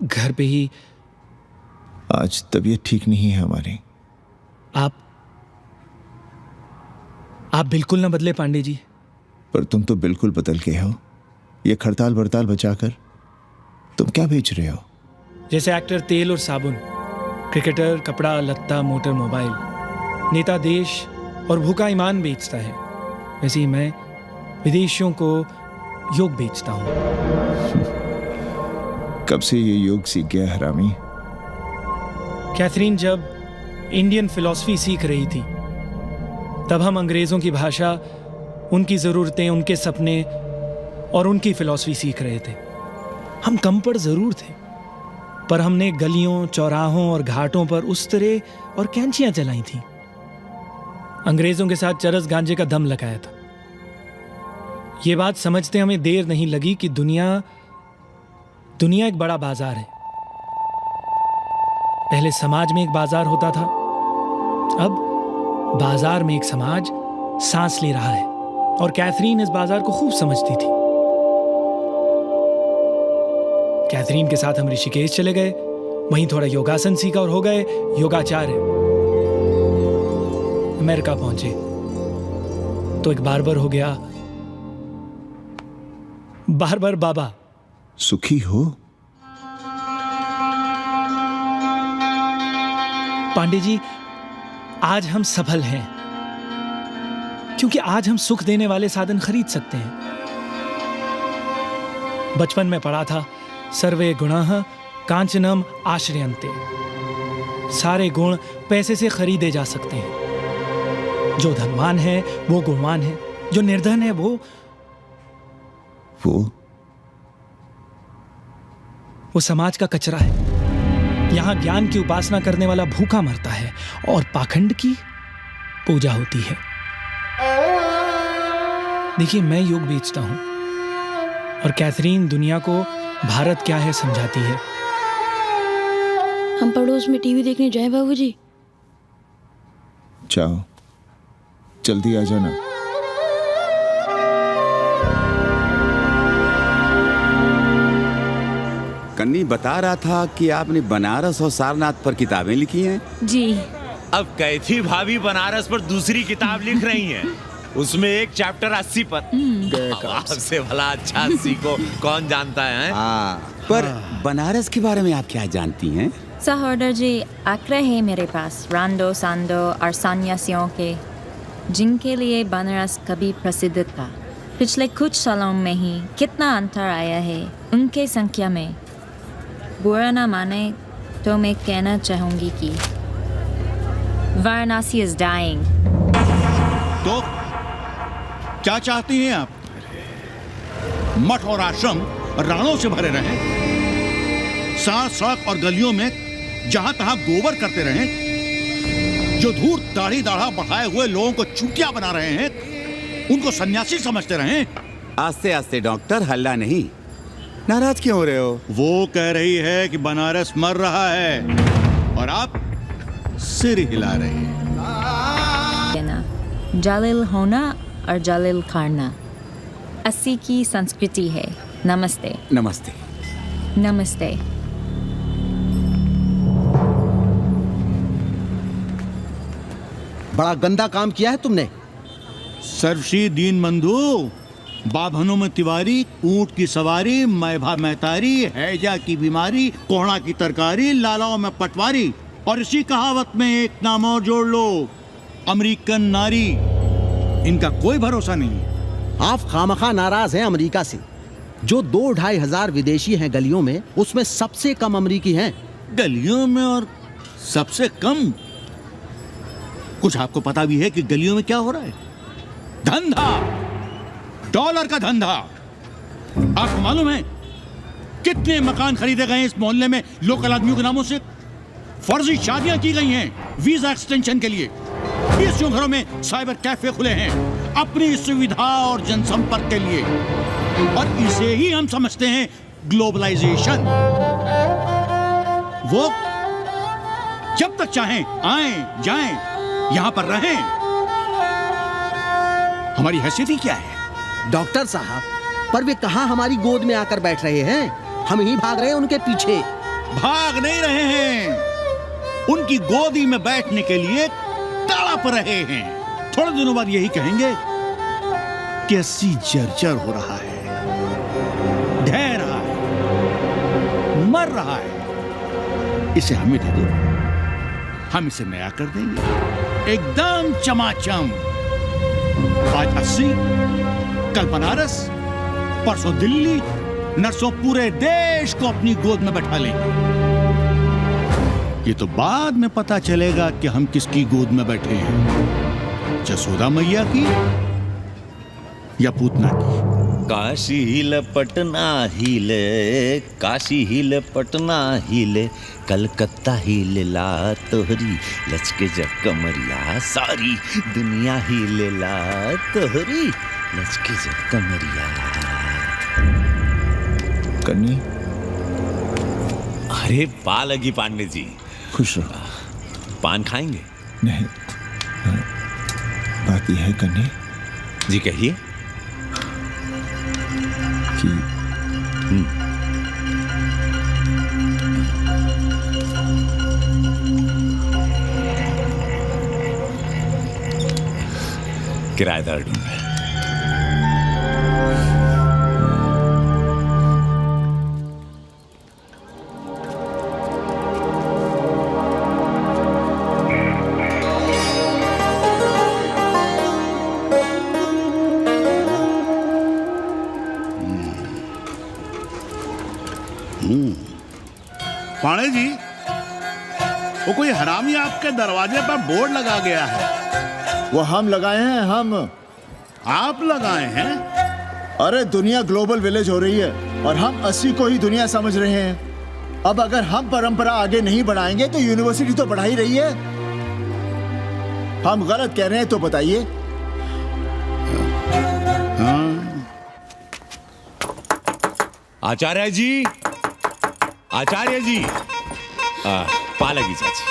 घर पे ही। आज तबीयत ठीक नहीं है हमारी। आप बिल्कुल ना बदले पांडे जी। पर तुम तो बिल्कुल बदल गए हो। ये खड़ताल बड़ताल बचाकर तुम क्या बेच रहे हो? जैसे एक्टर तेल और साबुन, क्रिकेटर कपड़ा लत्ता मोटर मोबाइल, नेता देश और भूखा ईमान बेचता है, वैसे ही मैं विदेशियों को योग बेचता हूँ। कब से ये योग सीख गया हरामी? कैथरीन जब इंडियन फिलॉसफी सीख रही थी तब हम अंग्रेजों की भाषा, उनकी ज़रूरतें, उनके सपने और उनकी फिलॉसफी सीख रहे थे। हम कम पढ़ ज़रूर थे, पर हमने गलियों, चौराहों और घाटों पर उस्तरे और कैंचियां चलाई थीं। अंग्रेजों के साथ चरस गांजे का दम लगाया था। ये बात समझते हमें देर नहीं लगी कि दुनिया एक बड़ा बाजार है। पहले समाज में एक बाजार होता था, अब बाजार में एक समाज सांस ले रहा है, और कैथरीन इस बाजार को खूब समझती थी। कैथरीन के साथ हम ऋषिकेश चले गए, वहीं थोड़ा योगासन सीखा और हो गए योगाचार्य। अमेरिका पहुंचे तो एक बार्बर हो गया, बार्बर बाबा। सुखी हो? पांडे जी, आज हम सफल हैं क्योंकि आज हम सुख देने वाले साधन खरीद सकते हैं। बचपन में पढ़ा था, सर्वे गुणाः कांचनम आश्रयन्ते। सारे गुण पैसे से खरीदे जा सकते हैं। जो धनवान है वो गुणवान है, जो निर्धन है वो समाज का कचरा है। यहां ज्ञान की उपासना करने वाला भूखा मरता है और पाखंड की पूजा होती है। देखिए, मैं योग बेचता हूं और कैथरीन दुनिया को भारत क्या है समझाती है। हम पड़ोस में टीवी देखने जाएं बाबूजी? जाओ, जल्दी आ जाना। कन्नी बता रहा था कि आपने बनारस और सारनाथ पर किताबें लिखी हैं। जी। अब कैथी भाभी बनारस पर दूसरी किताब लिख रही हैं। उसमें एक चैप्टर 80 पर। आपसे भला अच्छा 80 को कौन जानता है? पर बनारस के बारे में आप क्या जानती हैं? सहोदर जी, आंकड़े हैं मेरे पास रांडो सांडो और सन्यासियों के, जिनके लिए बनारस कभी प्रसिद्ध था। पिछले कुछ सालों में ही कितना अंतर आया है उनके संख्या में। बुरा ना माने तो मैं कहना चाहूंगी कि वाराणसी इज डाइंग। तो क्या चाहती हैं आप? मठ और आश्रम राणों से भरे रहें, साथ सड़क और गलियों में जहां तहां गोबर करते रहें, जो धूर्त दाढ़ी दाढ़ा बढ़ाए हुए लोगों को चूतिया बना रहे हैं उनको सन्यासी समझते रहें। आस्ते आस्ते डॉक्टर, हल्ला नहीं। नाराज क्यों हो रहे हो? वो कह रही है कि बनारस मर रहा है और आप सिर हिला रहे हैं। जालिल होना और जालिल खाना 80 की संस्कृति है। नमस्ते। नमस्ते। नमस्ते। बड़ा गंदा काम किया है तुमने। सर्वश्री दीन बंधु, बाभनों में तिवारी, ऊंट की सवारी, मैभा मैतारी, हैजा की बीमारी, कोहड़ा की तरकारी, लालाओं में पटवारी, और इसी कहावत में एक नाम और जोड़ लो, अमेरिकन नारी। इनका कोई भरोसा नहीं। आप खामखा नाराज हैं अमेरिका से। जो 2-2.5 हजार विदेशी हैं गलियों में, उसमें सबसे कम अमेरिकी हैं। गलियों में और सबसे कम? कुछ आपको पता भी है कि गलियों में क्या हो रहा है? धंधा, डॉलर का धंधा। आपको मालूम है कितने मकान खरीदे गए इस मोहल्ले में लोकल आदमियों के नामों से? फर्जी शादियां की गई हैं वीजा एक्सटेंशन के लिए। 20 घरों में साइबर कैफे खुले हैं अपनी सुविधा और जनसंपर्क के लिए, और इसे ही हम समझते हैं ग्लोबलाइजेशन। वो जब तक चाहें आएं जाएं, यहां पर रहें। हमारी हैसियत ही क्या है? डॉक्टर साहब, पर वे कहां हमारी गोद में आकर बैठ रहे हैं? हम ही भाग रहे हैं उनके पीछे। भाग नहीं रहे हैं, उनकी गोदी में बैठने के लिए तड़प रहे हैं। थोड़े दिनों बाद यही कहेंगे कि अस्सी जर्जर हो रहा है, ढह रहा है, मर रहा है, इसे हमें दे दो, हम इसे नया कर देंगे एकदम चमाचम। आज 80, कल बनारस, परसों दिल्ली, नरसों पूरे देश को अपनी गोद में बैठा लेंगे। ये तो बाद में पता चलेगा कि हम किसकी गोद में बैठे हैं, जसोदा मैया की या पूतना की। काशी हिले पटना हिले, काशी हिले पटना हिले, कलकत्ता हिले ला तोहरी लचके जब कमरिया, सारी दुनिया हिले ला तोहरी लचके जब कमरिया। कन्नी, अरे पा लगी पांडे जी। खुश रहो। पान खाएंगे? नहीं, बात यह है कन्नी जी, कहिए। कि किराएदार ढूंढे। पाणे जी, वो कोई हरामी आपके दरवाजे पर बोर्ड लगा गया है। वो हम लगाए हैं। हम? आप लगाए हैं? अरे दुनिया ग्लोबल विलेज हो रही है और हम 80 को ही दुनिया समझ रहे हैं। अब अगर हम परंपरा आगे नहीं बढ़ाएंगे तो यूनिवर्सिटी तो बढ़ा ही रही है। हम गलत कह रहे हैं तो बताइए। आचार्य जी, आचार्य जी, पालगी चाची।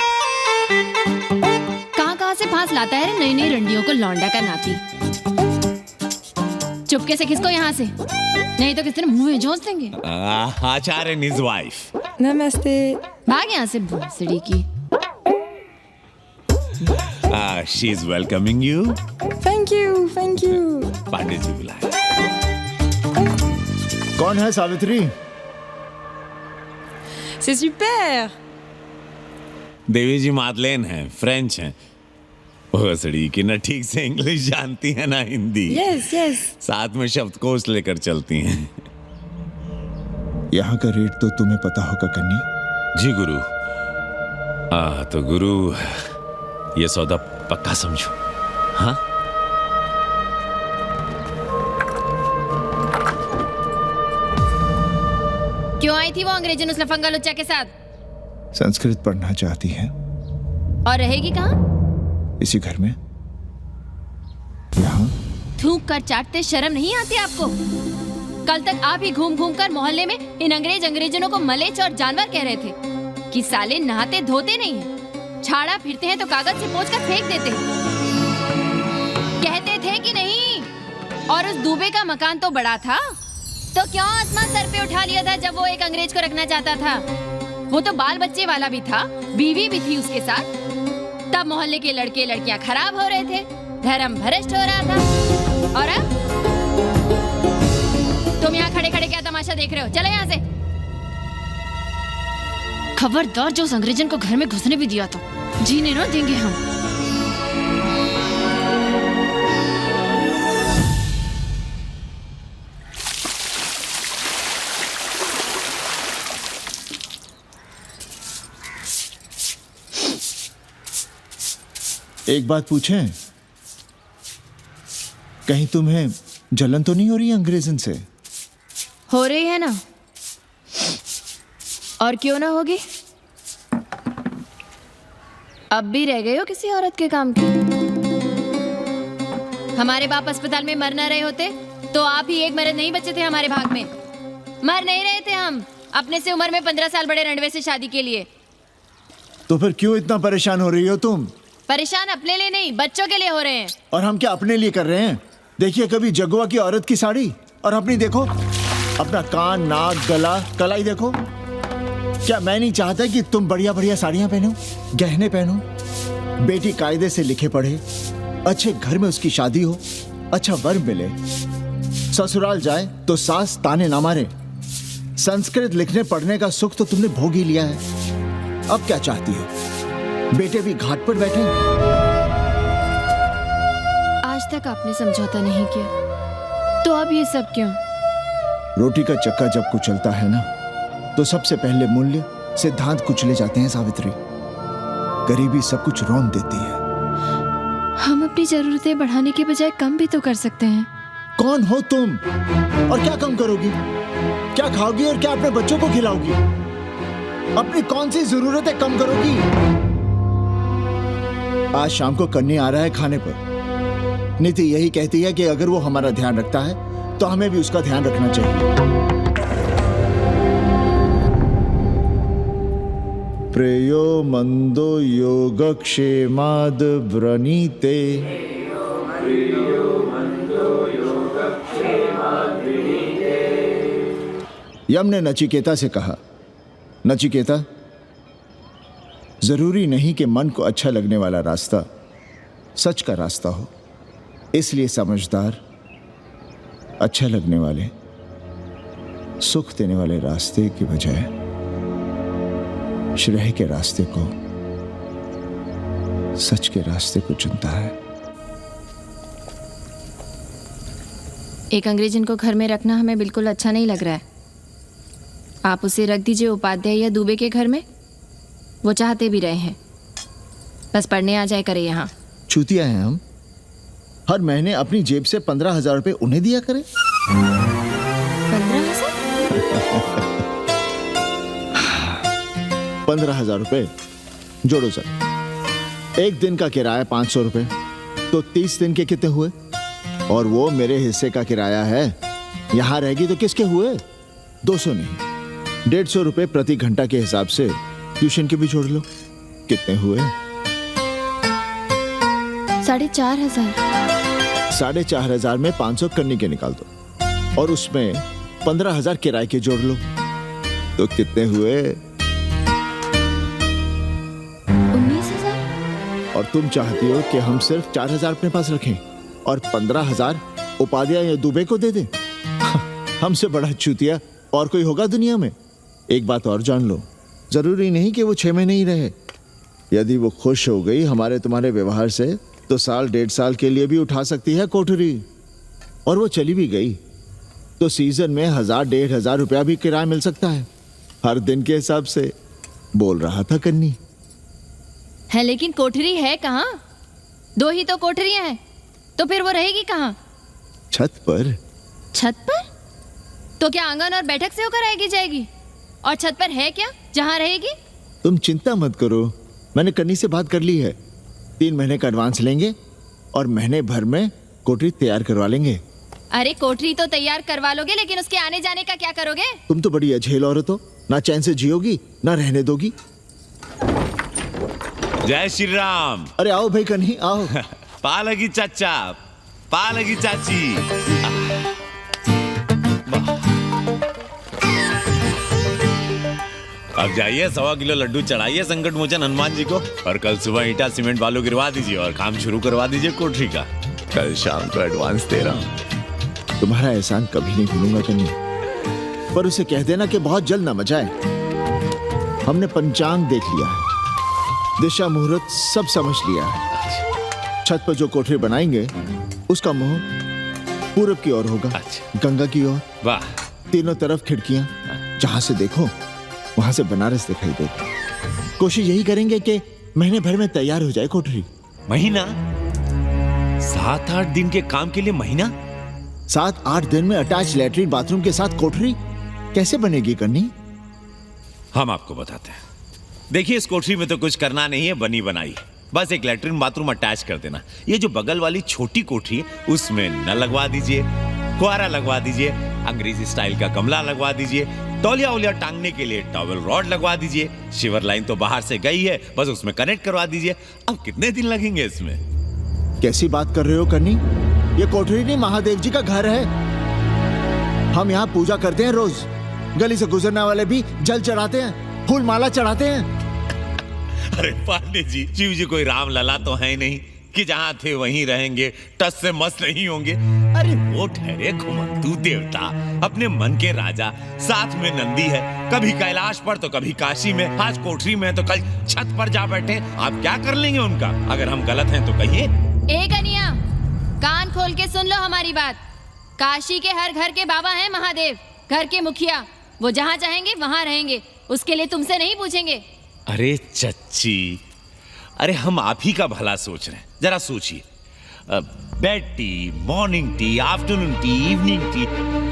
कहाँ से फांस लाता है नई नई रंडियों को लौंडा का नाती। चुपके से खिसको यहाँ से, नहीं तो किसी ने मुंह में जोश देंगे। आचार्य and his wife। नमस्ते। भाग यहाँ से भूसड़ी की। She is welcoming you। Thank you। Pandey ji बुलाए। कौन है सावित्री? C'est super। देवी जी मादलेन हैं, फ्रेंच हैं। भोसड़ी की ना ठीक से इंग्लिश जानती है ना हिंदी। यस। साथ में शब्दकोश लेकर चलती हैं। यहाँ का रेट तो तुम्हें पता होगा कन्नी। जी गुरु। तो गुरु, ये सौदा पक्का समझो। हाँ, क्यों आई थी वो अंग्रेजी नुस्ला फंगा लुच्चा के साथ? संस्कृत पढ़ना चाहती है। और रहेगी कहाँ? इसी घर में, यहाँ। थूक कर चाटते शर्म नहीं आती आपको? कल तक आप ही घूम घूम कर मोहल्ले में इन अंग्रेजनों को मलेच और जानवर कह रहे थे कि साले नहाते धोते नहीं हैं, छाड़ा फिरते हैं तो कागज से पोंछ कर फेंक देते हैं। कहते थे कि नहीं? और उस दूबे का मकान तो बड़ा था, तो क्यों आसमान सर पे उठा लिया था जब वो एक अंग्रेज को रखना चाहता था? वो तो बाल बच्चे वाला भी था, बीवी भी थी उसके साथ। तब मोहल्ले के लड़के लड़कियां खराब हो रहे थे, धर्म भ्रष्ट हो रहा था। और अब तुम यहाँ खड़े खड़े क्या तमाशा देख रहे हो? चले यहाँ से। खबरदार, जो उस अंग्रेजन को घर में घुसने भी दिया तो जीने न देंगे हम। एक बात पूछें, कहीं तुम्हें जलन तो नहीं हो रही अंग्रेजन से? हो रही है ना, और क्यों ना होगी? अब भी रह गए हो किसी औरत के काम की? हमारे बाप अस्पताल में मर न रहे होते तो आप ही एक मर्द नहीं बचे थे हमारे भाग में। मर नहीं रहे थे हम अपने से उम्र में 15 साल बड़े रणवे से शादी के लिए। तो फिर क्यों इतना परेशान हो रही हो तुम? परेशान अपने लिए नहीं, बच्चों के लिए हो रहे हैं। और हम क्या अपने लिए कर रहे हैं? देखिए कभी जगुआ की औरत की साड़ी और अपनी देखो, अपना कान, नाक, गला, कलाई देखो। क्या मैं नहीं चाहता कि तुम बढ़िया बढ़िया साड़ियां पहनो, गहने पहनो, बेटी कायदे से लिखे पढ़े, अच्छे घर में उसकी शादी हो, अच्छा वर मिले, ससुराल जाए तो सास ताने ना मारे। संस्कृत लिखने पढ़ने का सुख तो तुमने भोग ही लिया है, अब क्या चाहती हो? बेटे भी घाट पर बैठे। आज तक आपने समझौता नहीं किया, तो अब ये सब क्यों? रोटी का चक्का जब कुचलता है ना, तो सबसे पहले मूल्य सिद्धांत कुचले जाते हैं सावित्री। गरीबी सब कुछ रौंद देती है। हम अपनी जरूरतें बढ़ाने के बजाय कम भी तो कर सकते हैं। कौन हो तुम और क्या कम करोगी? क्या खाओगी और क्या अपने बच्चों को खिलाओगी? अपनी कौन सी जरूरतें कम करोगी? आज शाम को कन्नी आ रहा है खाने पर। नीति यही कहती है कि अगर वो हमारा ध्यान रखता है तो हमें भी उसका ध्यान रखना चाहिए। प्रेयो मंदो योगक्षेमाद व्रणीते। यम ने नचिकेता से कहा, नचिकेता, जरूरी नहीं कि मन को अच्छा लगने वाला रास्ता सच का रास्ता हो, इसलिए समझदार, अच्छा लगने वाले, सुख देने वाले रास्ते की बजाय श्रेय के रास्ते को, सच के रास्ते को चुनता है। एक अंग्रेजन को घर में रखना हमें बिल्कुल अच्छा नहीं लग रहा है। आप उसे रख दीजिए उपाध्याय या दुबे के घर में, वो चाहते भी रहे हैं, बस पढ़ने आ जाए करे यहाँ। चूतिया हैं हम, हर महीने अपनी जेब से 15,000 रुपए उन्हें दिया करें। 15,000 रुपए जोड़ो सर। एक दिन का किराया 500 रुपए, तो 30 दिन के कितने हुए? और वो मेरे हिस्से का किराया है, यहां रहेगी तो किसके हुए? 200 नहीं, 150 रुपए प्रति घंटा के हिसाब से ट्यूशन के भी जोड़ लो, कितने हुए? 4,500। 4,500 में 500 कन्नी के निकाल दो और उसमें 15,000 किराए के जोड़ लो, तो कितने हुए? 19,000। और तुम चाहती हो कि हम सिर्फ 4,000 अपने पास रखें और 15,000 उपाध्याय या दुबे को दे दें? हमसे बड़ा चूतिया और कोई होगा दुनिया में? एक बात और जान लो, जरूरी नहीं कि वो 6 महीने ही रहे। यदि वो खुश हो गई हमारे तुम्हारे व्यवहार से, तो 1.5 साल के लिए भी उठा सकती है कोठरी। और वो चली भी गई तो सीजन में 1,000-1,500 रुपया भी किराया मिल सकता है, हर दिन के हिसाब से, बोल रहा था कन्नी। है लेकिन कोठरी है कहाँ? 2 ही तो कोठरियां हैं, तो फिर वो रहेगी कहाँ? छत पर। छत पर? तो क्या आंगन और बैठक से होकर आएगी जाएगी? और छत पर है क्या जहाँ रहेगी? तुम चिंता मत करो, मैंने कन्नी से बात कर ली है। 3 महीने का एडवांस लेंगे और महीने भर में कोठरी तैयार करवा लेंगे। अरे कोठरी तो तैयार करवा लोगे, लेकिन उसके आने जाने का क्या करोगे? तुम तो बड़ी अझेल औरत हो, ना चैन से जियोगी ना रहने दोगी। जय श्री राम। अरे आओ भाई कन्ही आओ। पालगी चाचा, पालगी चाची। अब जाइए 1.25 किलो लड्डू चढ़ाइए संकट मोचन हनुमान जी को, और कल सुबह ईटा सीमेंट बालू गिरवा दीजिए और काम शुरू करवा दीजिए कोठरी का। कल शाम को एडवांस दे रहा हूँ। तुम्हारा एहसान कभी नहीं भूलूंगा कन्नी, पर उसे कह देना कि बहुत जल्द ना मचाए। हमने पंचांग देख लिया है, दिशा मुहूर्त सब समझ लिया है। छत पर जो कोठरी बनाएंगे उसका मुंह पूरब की ओर होगा, गंगा की ओर। वाह। तीनों तरफ खिड़कियां, जहां से देखो वहां से बनारस दिखाई देगा। कोशिश यही करेंगे कि महीने भर में तैयार हो जाए कोठरी। महीना? 7-8 दिन के काम के लिए महीना? 7-8 दिन में अटैच लैट्रिन बाथरूम के साथ कोठरी कैसे बनेगी कन्नी? हम आपको बताते हैं। देखिए, इस कोठरी में तो कुछ करना नहीं है, बनी बनाई। बस एक लैट्रिन बाथरूम अटैच कर देना। ये जो बगल वाली छोटी कोठरी है उसमें नल लगवा दीजिए, फुहारा लगवा दीजिए, अंग्रेजी स्टाइल का गमला लगवा दीजिए, तौलिया उलिया टांगने के लिए टॉवल रॉड लगवा दीजिए। शिवर लाइन तो बाहर से गई है, बस उसमें कनेक्ट करवा दीजिए। अब कितने दिन लगेंगे इसमें? कैसी बात कर रहे हो कन्नी? ये कोठरी नहीं, महादेव जी का घर है। हम यहाँ पूजा करते हैं रोज, गली से गुजरने वाले भी जल चढ़ाते हैं। फूल माला चढ़ाते हैं। अरे पांडे जी, शिव जी कोई राम लला तो है नहीं कि जहां थे वहीं रहेंगे, टस से मस्त नहीं होंगे। अरे वो ठहरे घुमंतू देवता, अपने मन के राजा, साथ में नंदी है, कभी कैलाश पर तो कभी काशी में, आज कोठरी में तो कल छत पर जा बैठे। आप क्या कर लेंगे उनका? अगर हम गलत हैं तो कहिए। ए कन्या, कान खोल के सुन लो हमारी बात। काशी के हर घर के बाबा हैं महादेव, घर के मुखिया। वो जहाँ चाहेंगे वहाँ रहेंगे, उसके लिए तुमसे नहीं पूछेंगे। अरे चच्ची, अरे हम आप ही का भला सोच रहे हैं, जरा सोचिए। Bed tea, morning tea, afternoon T, evening tea,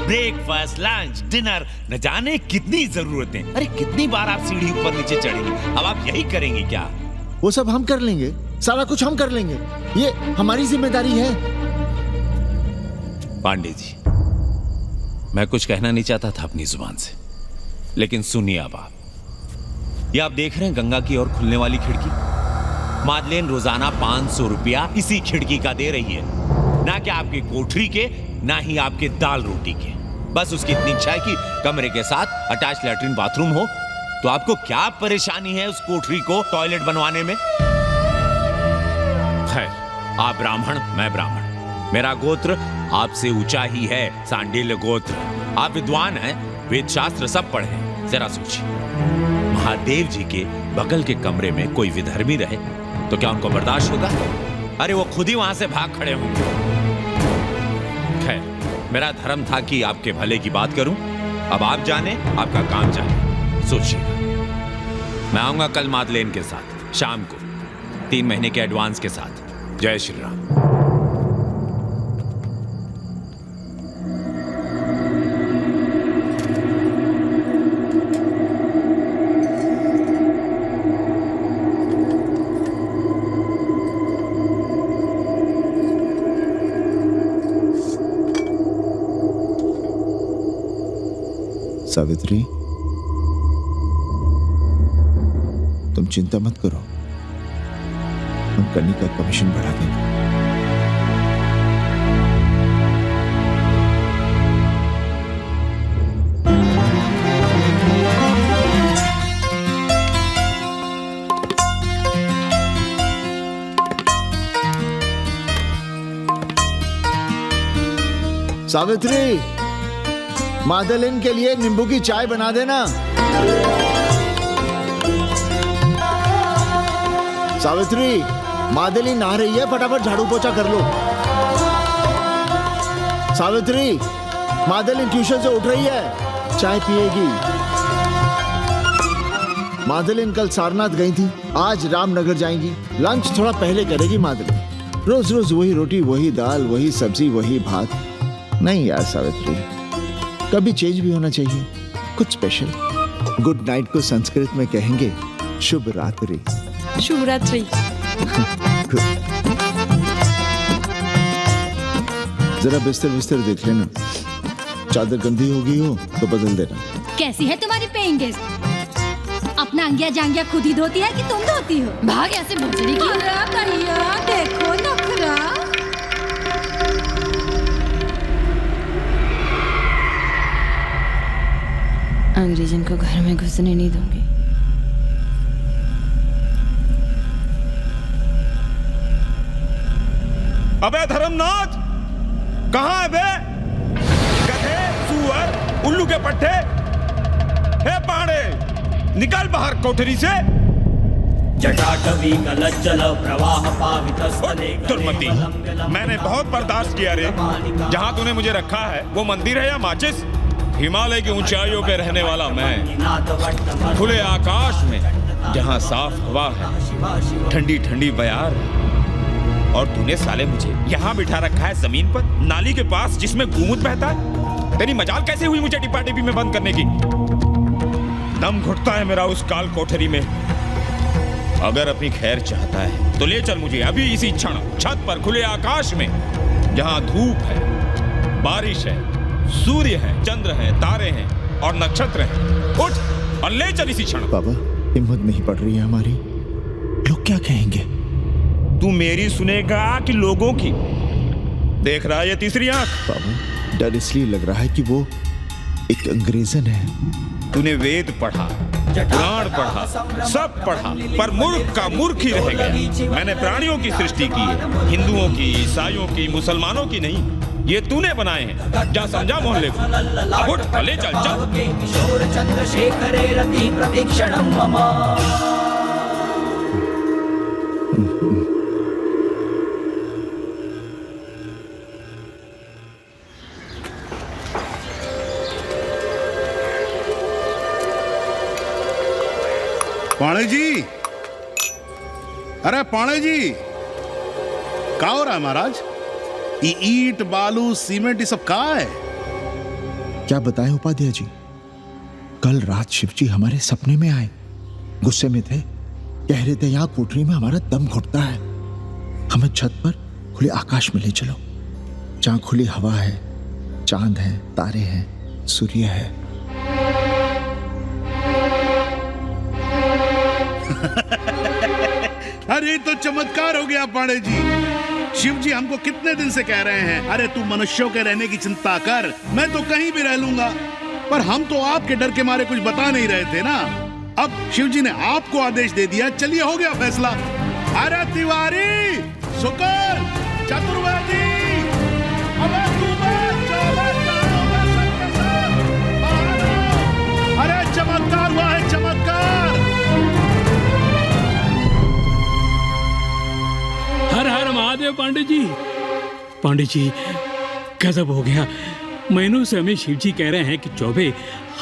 breakfast, lunch, dinner, न जाने कितनी जरूरतें। अरे कितनी बार आप सीढ़ी ऊपर नीचे चढ़ेंगे, अब आप यही करेंगे क्या? वो सब हम कर लेंगे, सारा कुछ हम कर लेंगे, ये हमारी जिम्मेदारी है। पांडे जी, मैं कुछ कहना नहीं चाहता था अपनी जुबान से, लेकिन सुनिए अब आप। ये आप देख रहे हैं गंगा की ओर खुलने वाली खिड़की? मादलेन रोजाना 500 रुपया इसी खिड़की का दे रही है, ना कि आपकी कोठरी के, ना ही आपके दाल रोटी के। बस उसकी इतनी इच्छा है कि कमरे के साथ अटैच लैट्रिन बाथरूम हो। तो आपको क्या परेशानी है उस कोठरी को टॉयलेट बनवाने में? खैर, आप ब्राह्मण, मैं ब्राह्मण, मेरा गोत्र आपसे ऊंचा ही है, सांडिल्य गोत्र। आप विद्वान हैं, वेद शास्त्र सब पढ़े हैं। जरा सोचिए, महादेव जी के बगल के कमरे में कोई विधर्मी रहे तो क्या उनको बर्दाश्त होगा? अरे वो खुद ही वहां से भाग खड़े होंगे। खैर, मेरा धर्म था कि आपके भले की बात करूं। अब आप जाने, आपका काम जाने। सोचिएगा। मैं आऊंगा कल मादलेन के साथ शाम को, 3 महीने के एडवांस के साथ। जय श्री राम। सावित्री, तुम चिंता मत करो, हम कन्नी का कमीशन बढ़ा देंगे। सावित्री, मादलेन के लिए नींबू की चाय बना देना। सावित्री, मादलेन नहा रही है, फटाफट झाड़ू पोछा कर लो। सावित्री, मादलेन ट्यूशन से उठ रही है, चाय पिएगी। मादलेन कल सारनाथ गई थी, आज रामनगर जाएंगी। लंच थोड़ा पहले करेगी मादलेन। रोज रोज वही रोटी, वही दाल, वही सब्जी, वही भात। नहीं यार सावित्री, कभी चेंज भी होना चाहिए, कुछ स्पेशल। गुड नाइट को संस्कृत में कहेंगे शुभ रात्रि। शुभ रात्रि। जरा बिस्तर बिस्तर देख लेना, चादर गंदी हो गई हो तो बदल देना। कैसी है तुम्हारी पेइंग गेस्ट? अपना अंगिया जांगिया खुद ही धोती है कि तुम धोती हो? भाग ऐसे भोसड़ी की। भैया देखो नखरा। अंग्रेजन को घर में घुसने नहीं दूंगी। अबे धर्मनाथ, कहाँ है बे? गधे, सुअर, उल्लू के पट्टे। हे पाड़े, निकल बाहर कोठरी से। जटाटवी कलज्जल प्रवाह पावितस्तने। दुर्मति, मैंने बहुत बर्दाश्त किया रे। जहाँ तूने मुझे रखा है वो मंदिर है या माचिस? हिमालय की ऊंचाइयों पे रहने वाला मैं, खुले आकाश में जहाँ साफ हवा है, ठंडी ठंडी बयार, और तूने साले मुझे यहाँ बिठा रखा है जमीन पर, नाली के पास जिसमें गूमूत बहता है। तेरी मजाल कैसे हुई मुझे टिपा टिपी में बंद करने की? दम घुटता है मेरा उस काल कोठरी में। अगर अपनी खैर चाहता है तो ले चल मुझे अभी इसी क्षण छत पर खुले आकाश में, जहाँ धूप है, बारिश है, सूर्य है, चंद्र है, तारे हैं और नक्षत्र हैं। उठ और ले चल इसी क्षण। बाबा, हिम्मत नहीं पड़ रही है हमारी, लोग क्या कहेंगे? तू मेरी सुनेगा कि लोगों की? देख रहा है ये तीसरी आंख? बाबा, डर इसलिए लग रहा है कि वो एक अंग्रेजन है। तूने वेद पढ़ा, पुराण पढ़ा, सब पढ़ा, पर मूर्ख का मूर्ख ही रह गया। मैंने प्राणियों की सृष्टि की है, हिंदुओं की, ईसाइयों की, मुसलमानों की नहीं। ये तूने बनाए हैं। जा समझा मोहल्ले को। उठ, ले चल चल। पाणे जी, अरे पाणे जी, क्या हो रहा है महाराज? ये ईंट बालू सीमेंट ये सब कहाँ है? क्या बताएं उपाध्याय जी, कल रात शिवजी हमारे सपने में आए। गुस्से में थे, कह रहे थे यहाँ कोठरी में हमारा दम घुटता है, हमें छत पर खुले आकाश में ले चलो, जहाँ खुली हवा है, चांद है, तारे हैं, सूर्य है। अरे तो चमत्कार हो गया पाणे जी। शिव जी हमको कितने दिन से कह रहे हैं, अरे तू मनुष्यों के रहने की चिंता कर, मैं तो कहीं भी रह लूंगा। पर हम तो आपके डर के मारे कुछ बता नहीं रहे थे ना। अब शिव जी ने आपको आदेश दे दिया, चलिए हो गया फैसला। अरे तिवारी, शुक्र, चतुर्वेदी, अरे चमत्कार हुआ है, चमत्कार। हर हर महादेव पांडे जी। पांडे जी, गजब हो गया। महीनों से हमें शिव जी कह रहे हैं कि चौबे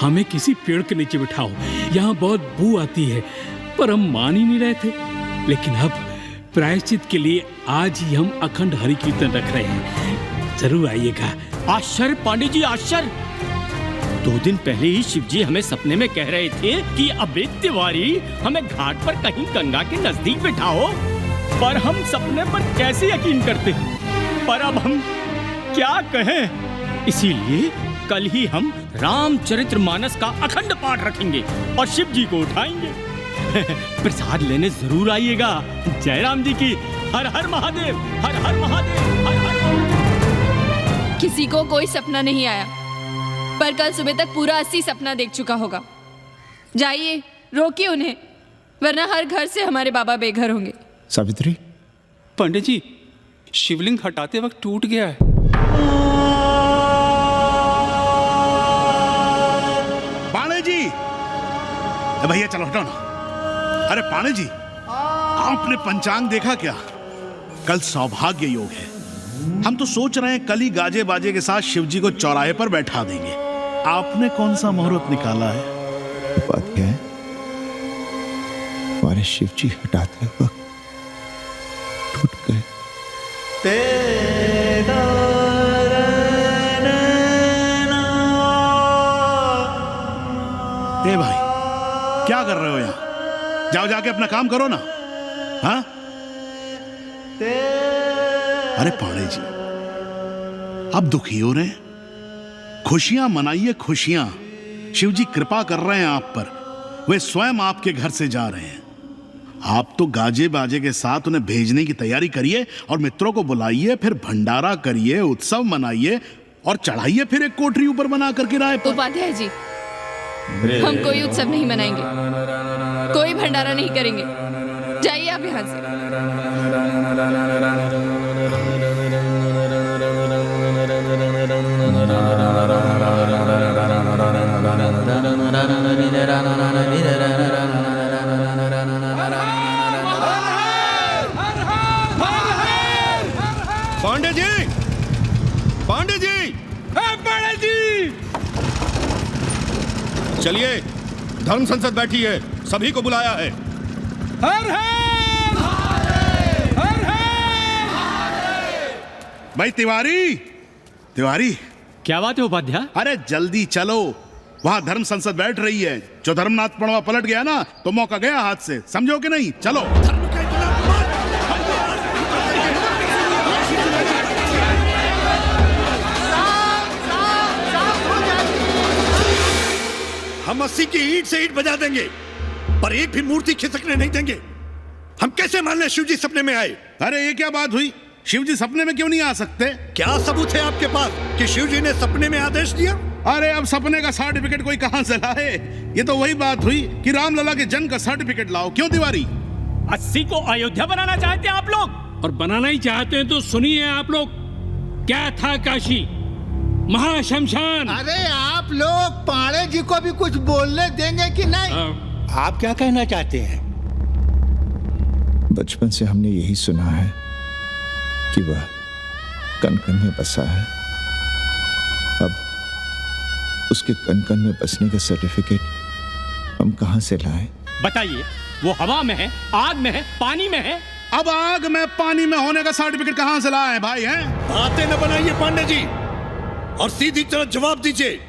हमें किसी पेड़ के नीचे बिठाओ, यहाँ बहुत बू आती है, पर हम मान ही नहीं रहे थे। लेकिन अब प्रायश्चित के लिए आज ही हम अखंड हरि कीर्तन रख रहे हैं, जरूर आइएगा। आश्चर्य पांडे जी, आश्चर्य। 2 दिन पहले ही शिव जी हमें सपने में कह रहे थे कि अबे तिवारी, हमें घाट पर कहीं गंगा के नजदीक बिठाओ, पर हम सपने पर कैसे यकीन करते। पर अब हम क्या कहें, इसीलिए कल ही हम रामचरितमानस का अखंड पाठ रखेंगे और शिव जी को उठाएंगे। प्रसाद लेने जरूर आइएगा। जय राम जी की। हर हर महादेव, हर हर महादेव, हर हर महादेव। किसी को कोई सपना नहीं आया, पर कल सुबह तक पूरा 80 सपना देख चुका होगा। जाइए, रोकिए उन्हें, वरना हर घर से हमारे बाबा बेघर होंगे। सावित्री, पंडित जी, शिवलिंग हटाते वक्त टूट गया है। पाणे जी, भैया चलो हटो ना। अरे पाणे जी, आपने पंचांग देखा क्या? कल सौभाग्य योग है। हम तो सोच रहे हैं कल ही गाजे बाजे के साथ शिव जी को चौराहे पर बैठा देंगे। आपने कौन सा मुहूर्त निकाला है? उपाध्याय, हमारे शिव जी हटाते वक्त टूट गए। ए भाई, क्या कर रहे हो यहाँ? जाओ जाके अपना काम करो ना। हाँ? अरे पाणे जी, अब दुखी हो रहे हैं? खुशियां मनाइए, खुशियां। शिव जी कृपा कर रहे हैं आप पर, वे स्वयं आपके घर से जा रहे हैं। आप तो गाजे बाजे के साथ उन्हें भेजने की तैयारी करिए और मित्रों को बुलाइए, फिर भंडारा करिए, उत्सव मनाइए और चढ़ाइए फिर एक कोठरी ऊपर बना कर किराए पर। उपाध्याय जी, हम कोई उत्सव नहीं मनाएंगे, कोई भंडारा नहीं करेंगे। जाइए आप यहाँ से। पांडे जी, पांडे जी, पांडे जी, चलिए, धर्म संसद बैठी है, सभी को बुलाया है। हर हर, हर हर। भाई तिवारी, तिवारी, क्या बात है उपाध्याय? अरे जल्दी चलो, वहां धर्म संसद बैठ रही है। जो धर्मनाथ पड़वा पलट गया ना, तो मौका गया हाथ से, समझो कि नहीं? चलो। हम 80 की ईंट से ईंट बजा देंगे, पर एक भी मूर्ति खिसकने नहीं देंगे। हम कैसे मान लें शिव जी सपने में आए? अरे ये क्या बात हुई? शिव जी सपने में क्यों नहीं आ सकते? क्या सबूत है आपके पास कि शिव जी ने सपने में आदेश दिया? अरे अब सपने का सर्टिफिकेट कोई कहां से लाए? ये तो वही बात हुई कि रामलला के जन्म का सर्टिफिकेट लाओ। क्यों तिवारी? 80 को अयोध्या बनाना चाहते हैं आप लोग, और बनाना ही चाहते हैं तो सुनिए आप लोग, क्या था काशी? महाशमशान। अरे आप लोग पाड़े जी को भी कुछ बोलने देंगे कि नहीं? आप क्या कहना चाहते हैं? बचपन से हमने यही सुना है कि वह कनकन में बसा है। अब उसके कनकन में बसने का सर्टिफिकेट हम कहां से लाएं? बताइए, वो हवा में है, आग में है, पानी में है? अब आग में पानी में होने का सर्टिफिकेट कहां से लाए भाई? हैं बातें न बनाइए पांडे जी, और सीधी तरह जवाब दीजिए।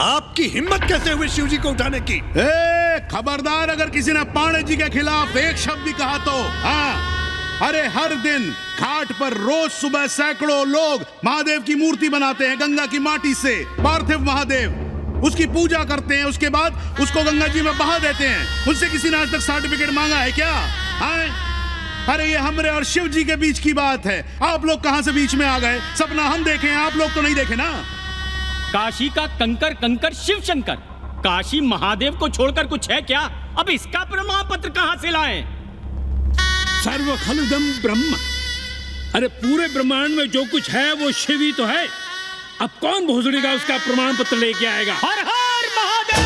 आपकी हिम्मत कैसे हुई शिव जी को उठाने की? खबरदार, अगर किसी ने पांडे जी के खिलाफ एक शब्द भी कहा तो। हाँ, अरे हर दिन घाट पर रोज सुबह सैकड़ों लोग महादेव की मूर्ति बनाते हैं गंगा की माटी से, पार्थिव महादेव। उसकी पूजा करते हैं, उसके बाद उसको गंगा जी में बहा देते हैं। उनसे किसी ने आज तक सर्टिफिकेट मांगा है क्या? अरे ये हमरे और शिव जी के बीच की बात है। आप लोग कहां से बीच में आ गए? सपना हम देखे हैं, आप लोग तो नहीं देखे ना। काशी का कंकर कंकर शिव शंकर, काशी महादेव को छोड़कर कुछ है क्या? अब इसका प्रमाण पत्र कहां से लाएं? सर्व खलुदम ब्रह्म। अरे पूरे ब्रह्मांड में जो कुछ है वो शिव ही तो है। अब कौन भोसड़ी का उसका प्रमाण पत्र लेके आएगा? हर हर महादेव!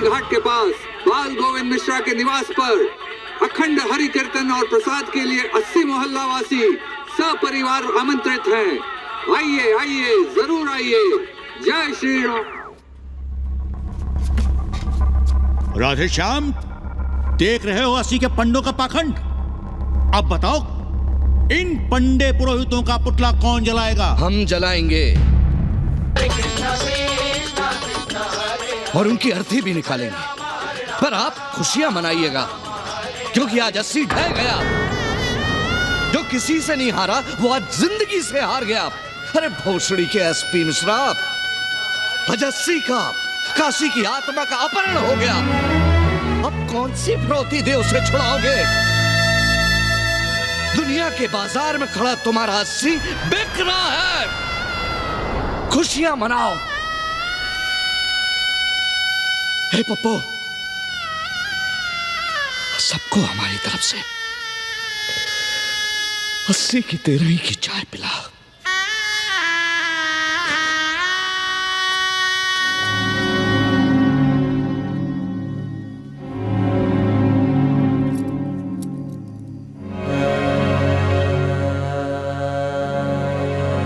घाट के पास बाल गोविंद मिश्रा के निवास पर अखंड हरि कीर्तन और प्रसाद के लिए 80 मोहल्ला वासी सपरिवार आमंत्रित हैं। आइए आइए, जरूर आइए। जय श्री राम। राधे श्याम, देख रहे हो 80 के पंडों का पाखंड? अब बताओ, इन पंडे पुरोहितों का पुतला कौन जलाएगा? हम जलाएंगे और उनकी अर्थी भी निकालेंगे। पर आप खुशियां मनाइएगा, क्योंकि आज 80 ढह गया। जो किसी से नहीं हारा वो आज जिंदगी से हार गया। अरे भोसड़ी के एसपी मिश्रा, आज 80 का काशी की आत्मा का अपहरण हो गया। अब कौन सी फिरौती दे उसे छुड़ाओगे? दुनिया के बाजार में खड़ा तुम्हारा 80 बिक रहा है। खुशियां मनाओ। हे पप्पू, सबको हमारी तरफ से 80 की 13 की चाय पिला।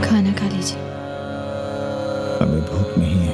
खाना खा लीजिए। हमें भूख नहीं है।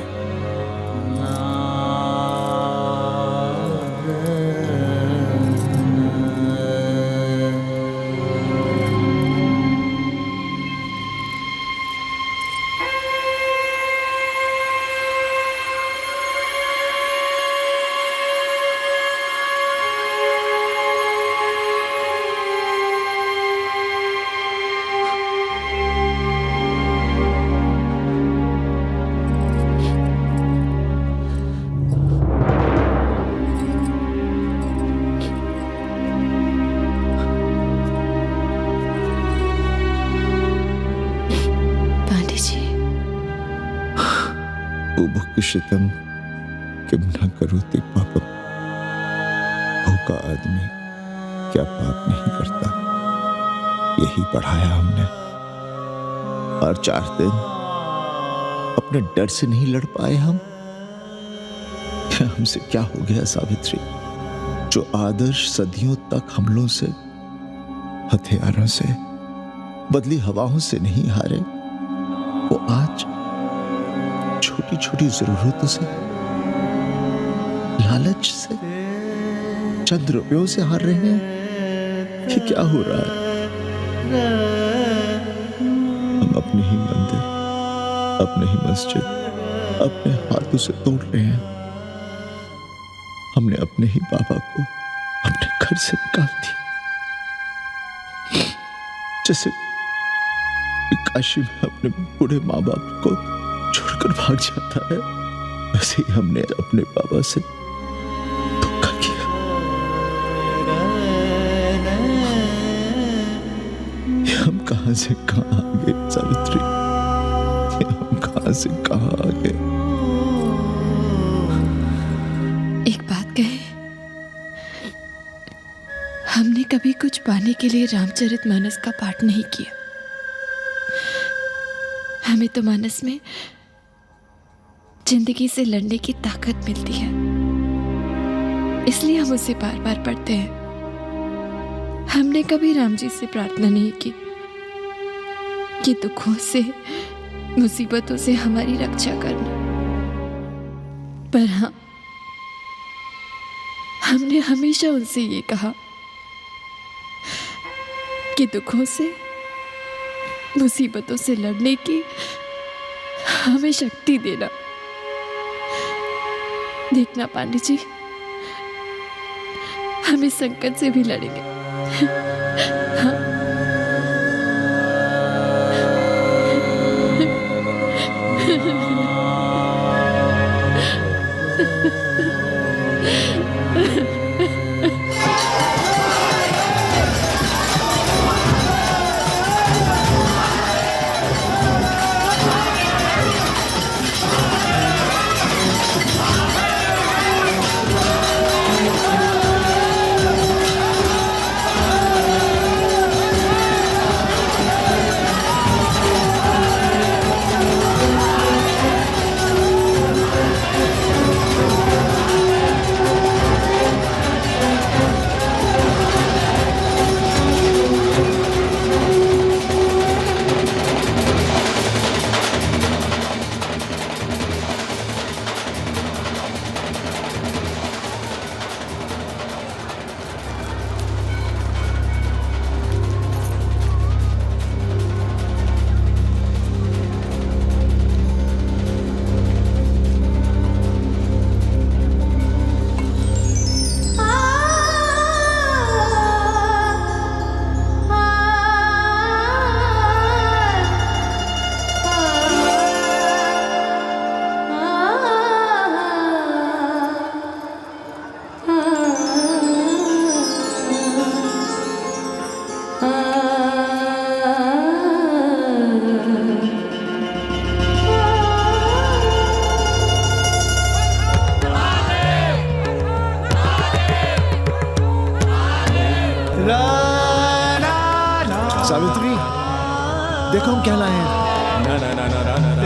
बुभुक्षितम किम न करोति पापम। भूखा आदमी क्या पाप नहीं करता, यही पढ़ाया हमने। और 4 दिन अपने डर से नहीं लड़ पाए हम। हमसे क्या हो गया सावित्री? जो आदर्श सदियों तक हमलों से, हथियारों से, बदली हवाओं से नहीं हारे, वो आज छोटी छोटी जरूरतों से, लालच से, चंद रुपयों से हार रहे हैं। कि क्या हो रहा है? हम अपनी ही मंदिर, अपने ही मस्जिद अपने हाथों से तोड़ रहे हैं। हमने अपने ही बाबा को अपने घर से निकाल दिया। जैसे काशी में अपने बूढ़े माँ बाप को छोड़कर भाग जाता है, वैसे ही हमने अपने बाबा से धोखा किया। हम कहां से कहां आ गए सावित्री? हम कहां से कहां आ गए? एक बात कहे, हमने कभी कुछ पाने के लिए रामचरितमानस का पाठ नहीं किया। हमें तो मानस में जिंदगी से लड़ने की ताकत मिलती है, इसलिए हम उसे बार बार पढ़ते हैं। हमने कभी राम जी से प्रार्थना नहीं की कि दुखों से, मुसीबतों से हमारी रक्षा करना। पर हाँ, हमने हमेशा उनसे ये कहा कि दुखों से, मुसीबतों से लड़ने की हमें शक्ति देना। देखना पांडे जी, हम इस संकट से भी लड़ेंगे। हाँ? सावित्री, देखो हम क्या लाए हैं। ना ना ना ना ना ना।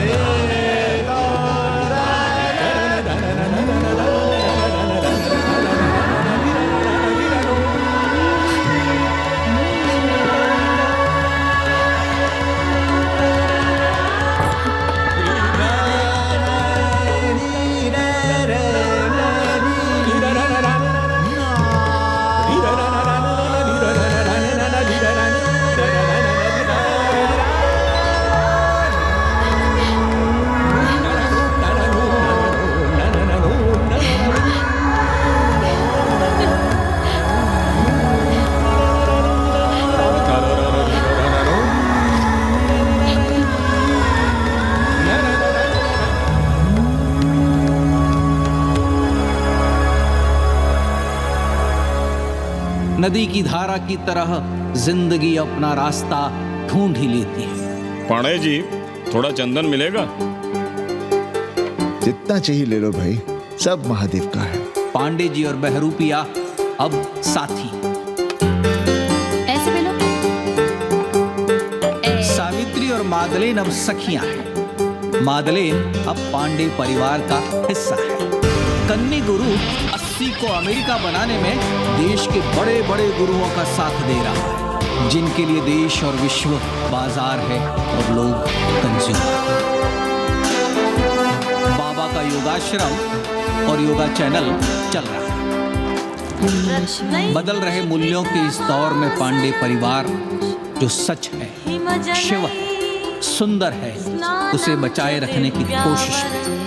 नदी की धारा की तरह जिंदगी अपना रास्ता ढूंढ ही लेती है। पांडे जी, थोड़ा चंदन मिलेगा? जितना चाहिए ले लो भाई, सब महादेव का है। पांडे जी और बहरूपिया अब साथी। ऐसे भी लो। सावित्री और मादलेन अब सखियां हैं। मादलेन अब पांडे परिवार का हिस्सा है। कन्नी गुरु 80 को अमेरिका बनाने में देश के बड़े बड़े गुरुओं का साथ दे रहा है, जिनके लिए देश और विश्व बाजार है और लोग कंज्यूमर। बाबा का योगाश्रम और योगा चैनल चल रहा है। बदल रहे मूल्यों के इस दौर में पांडे परिवार जो सच है, शिव है, सुंदर है, उसे बचाए रखने की कोशिश में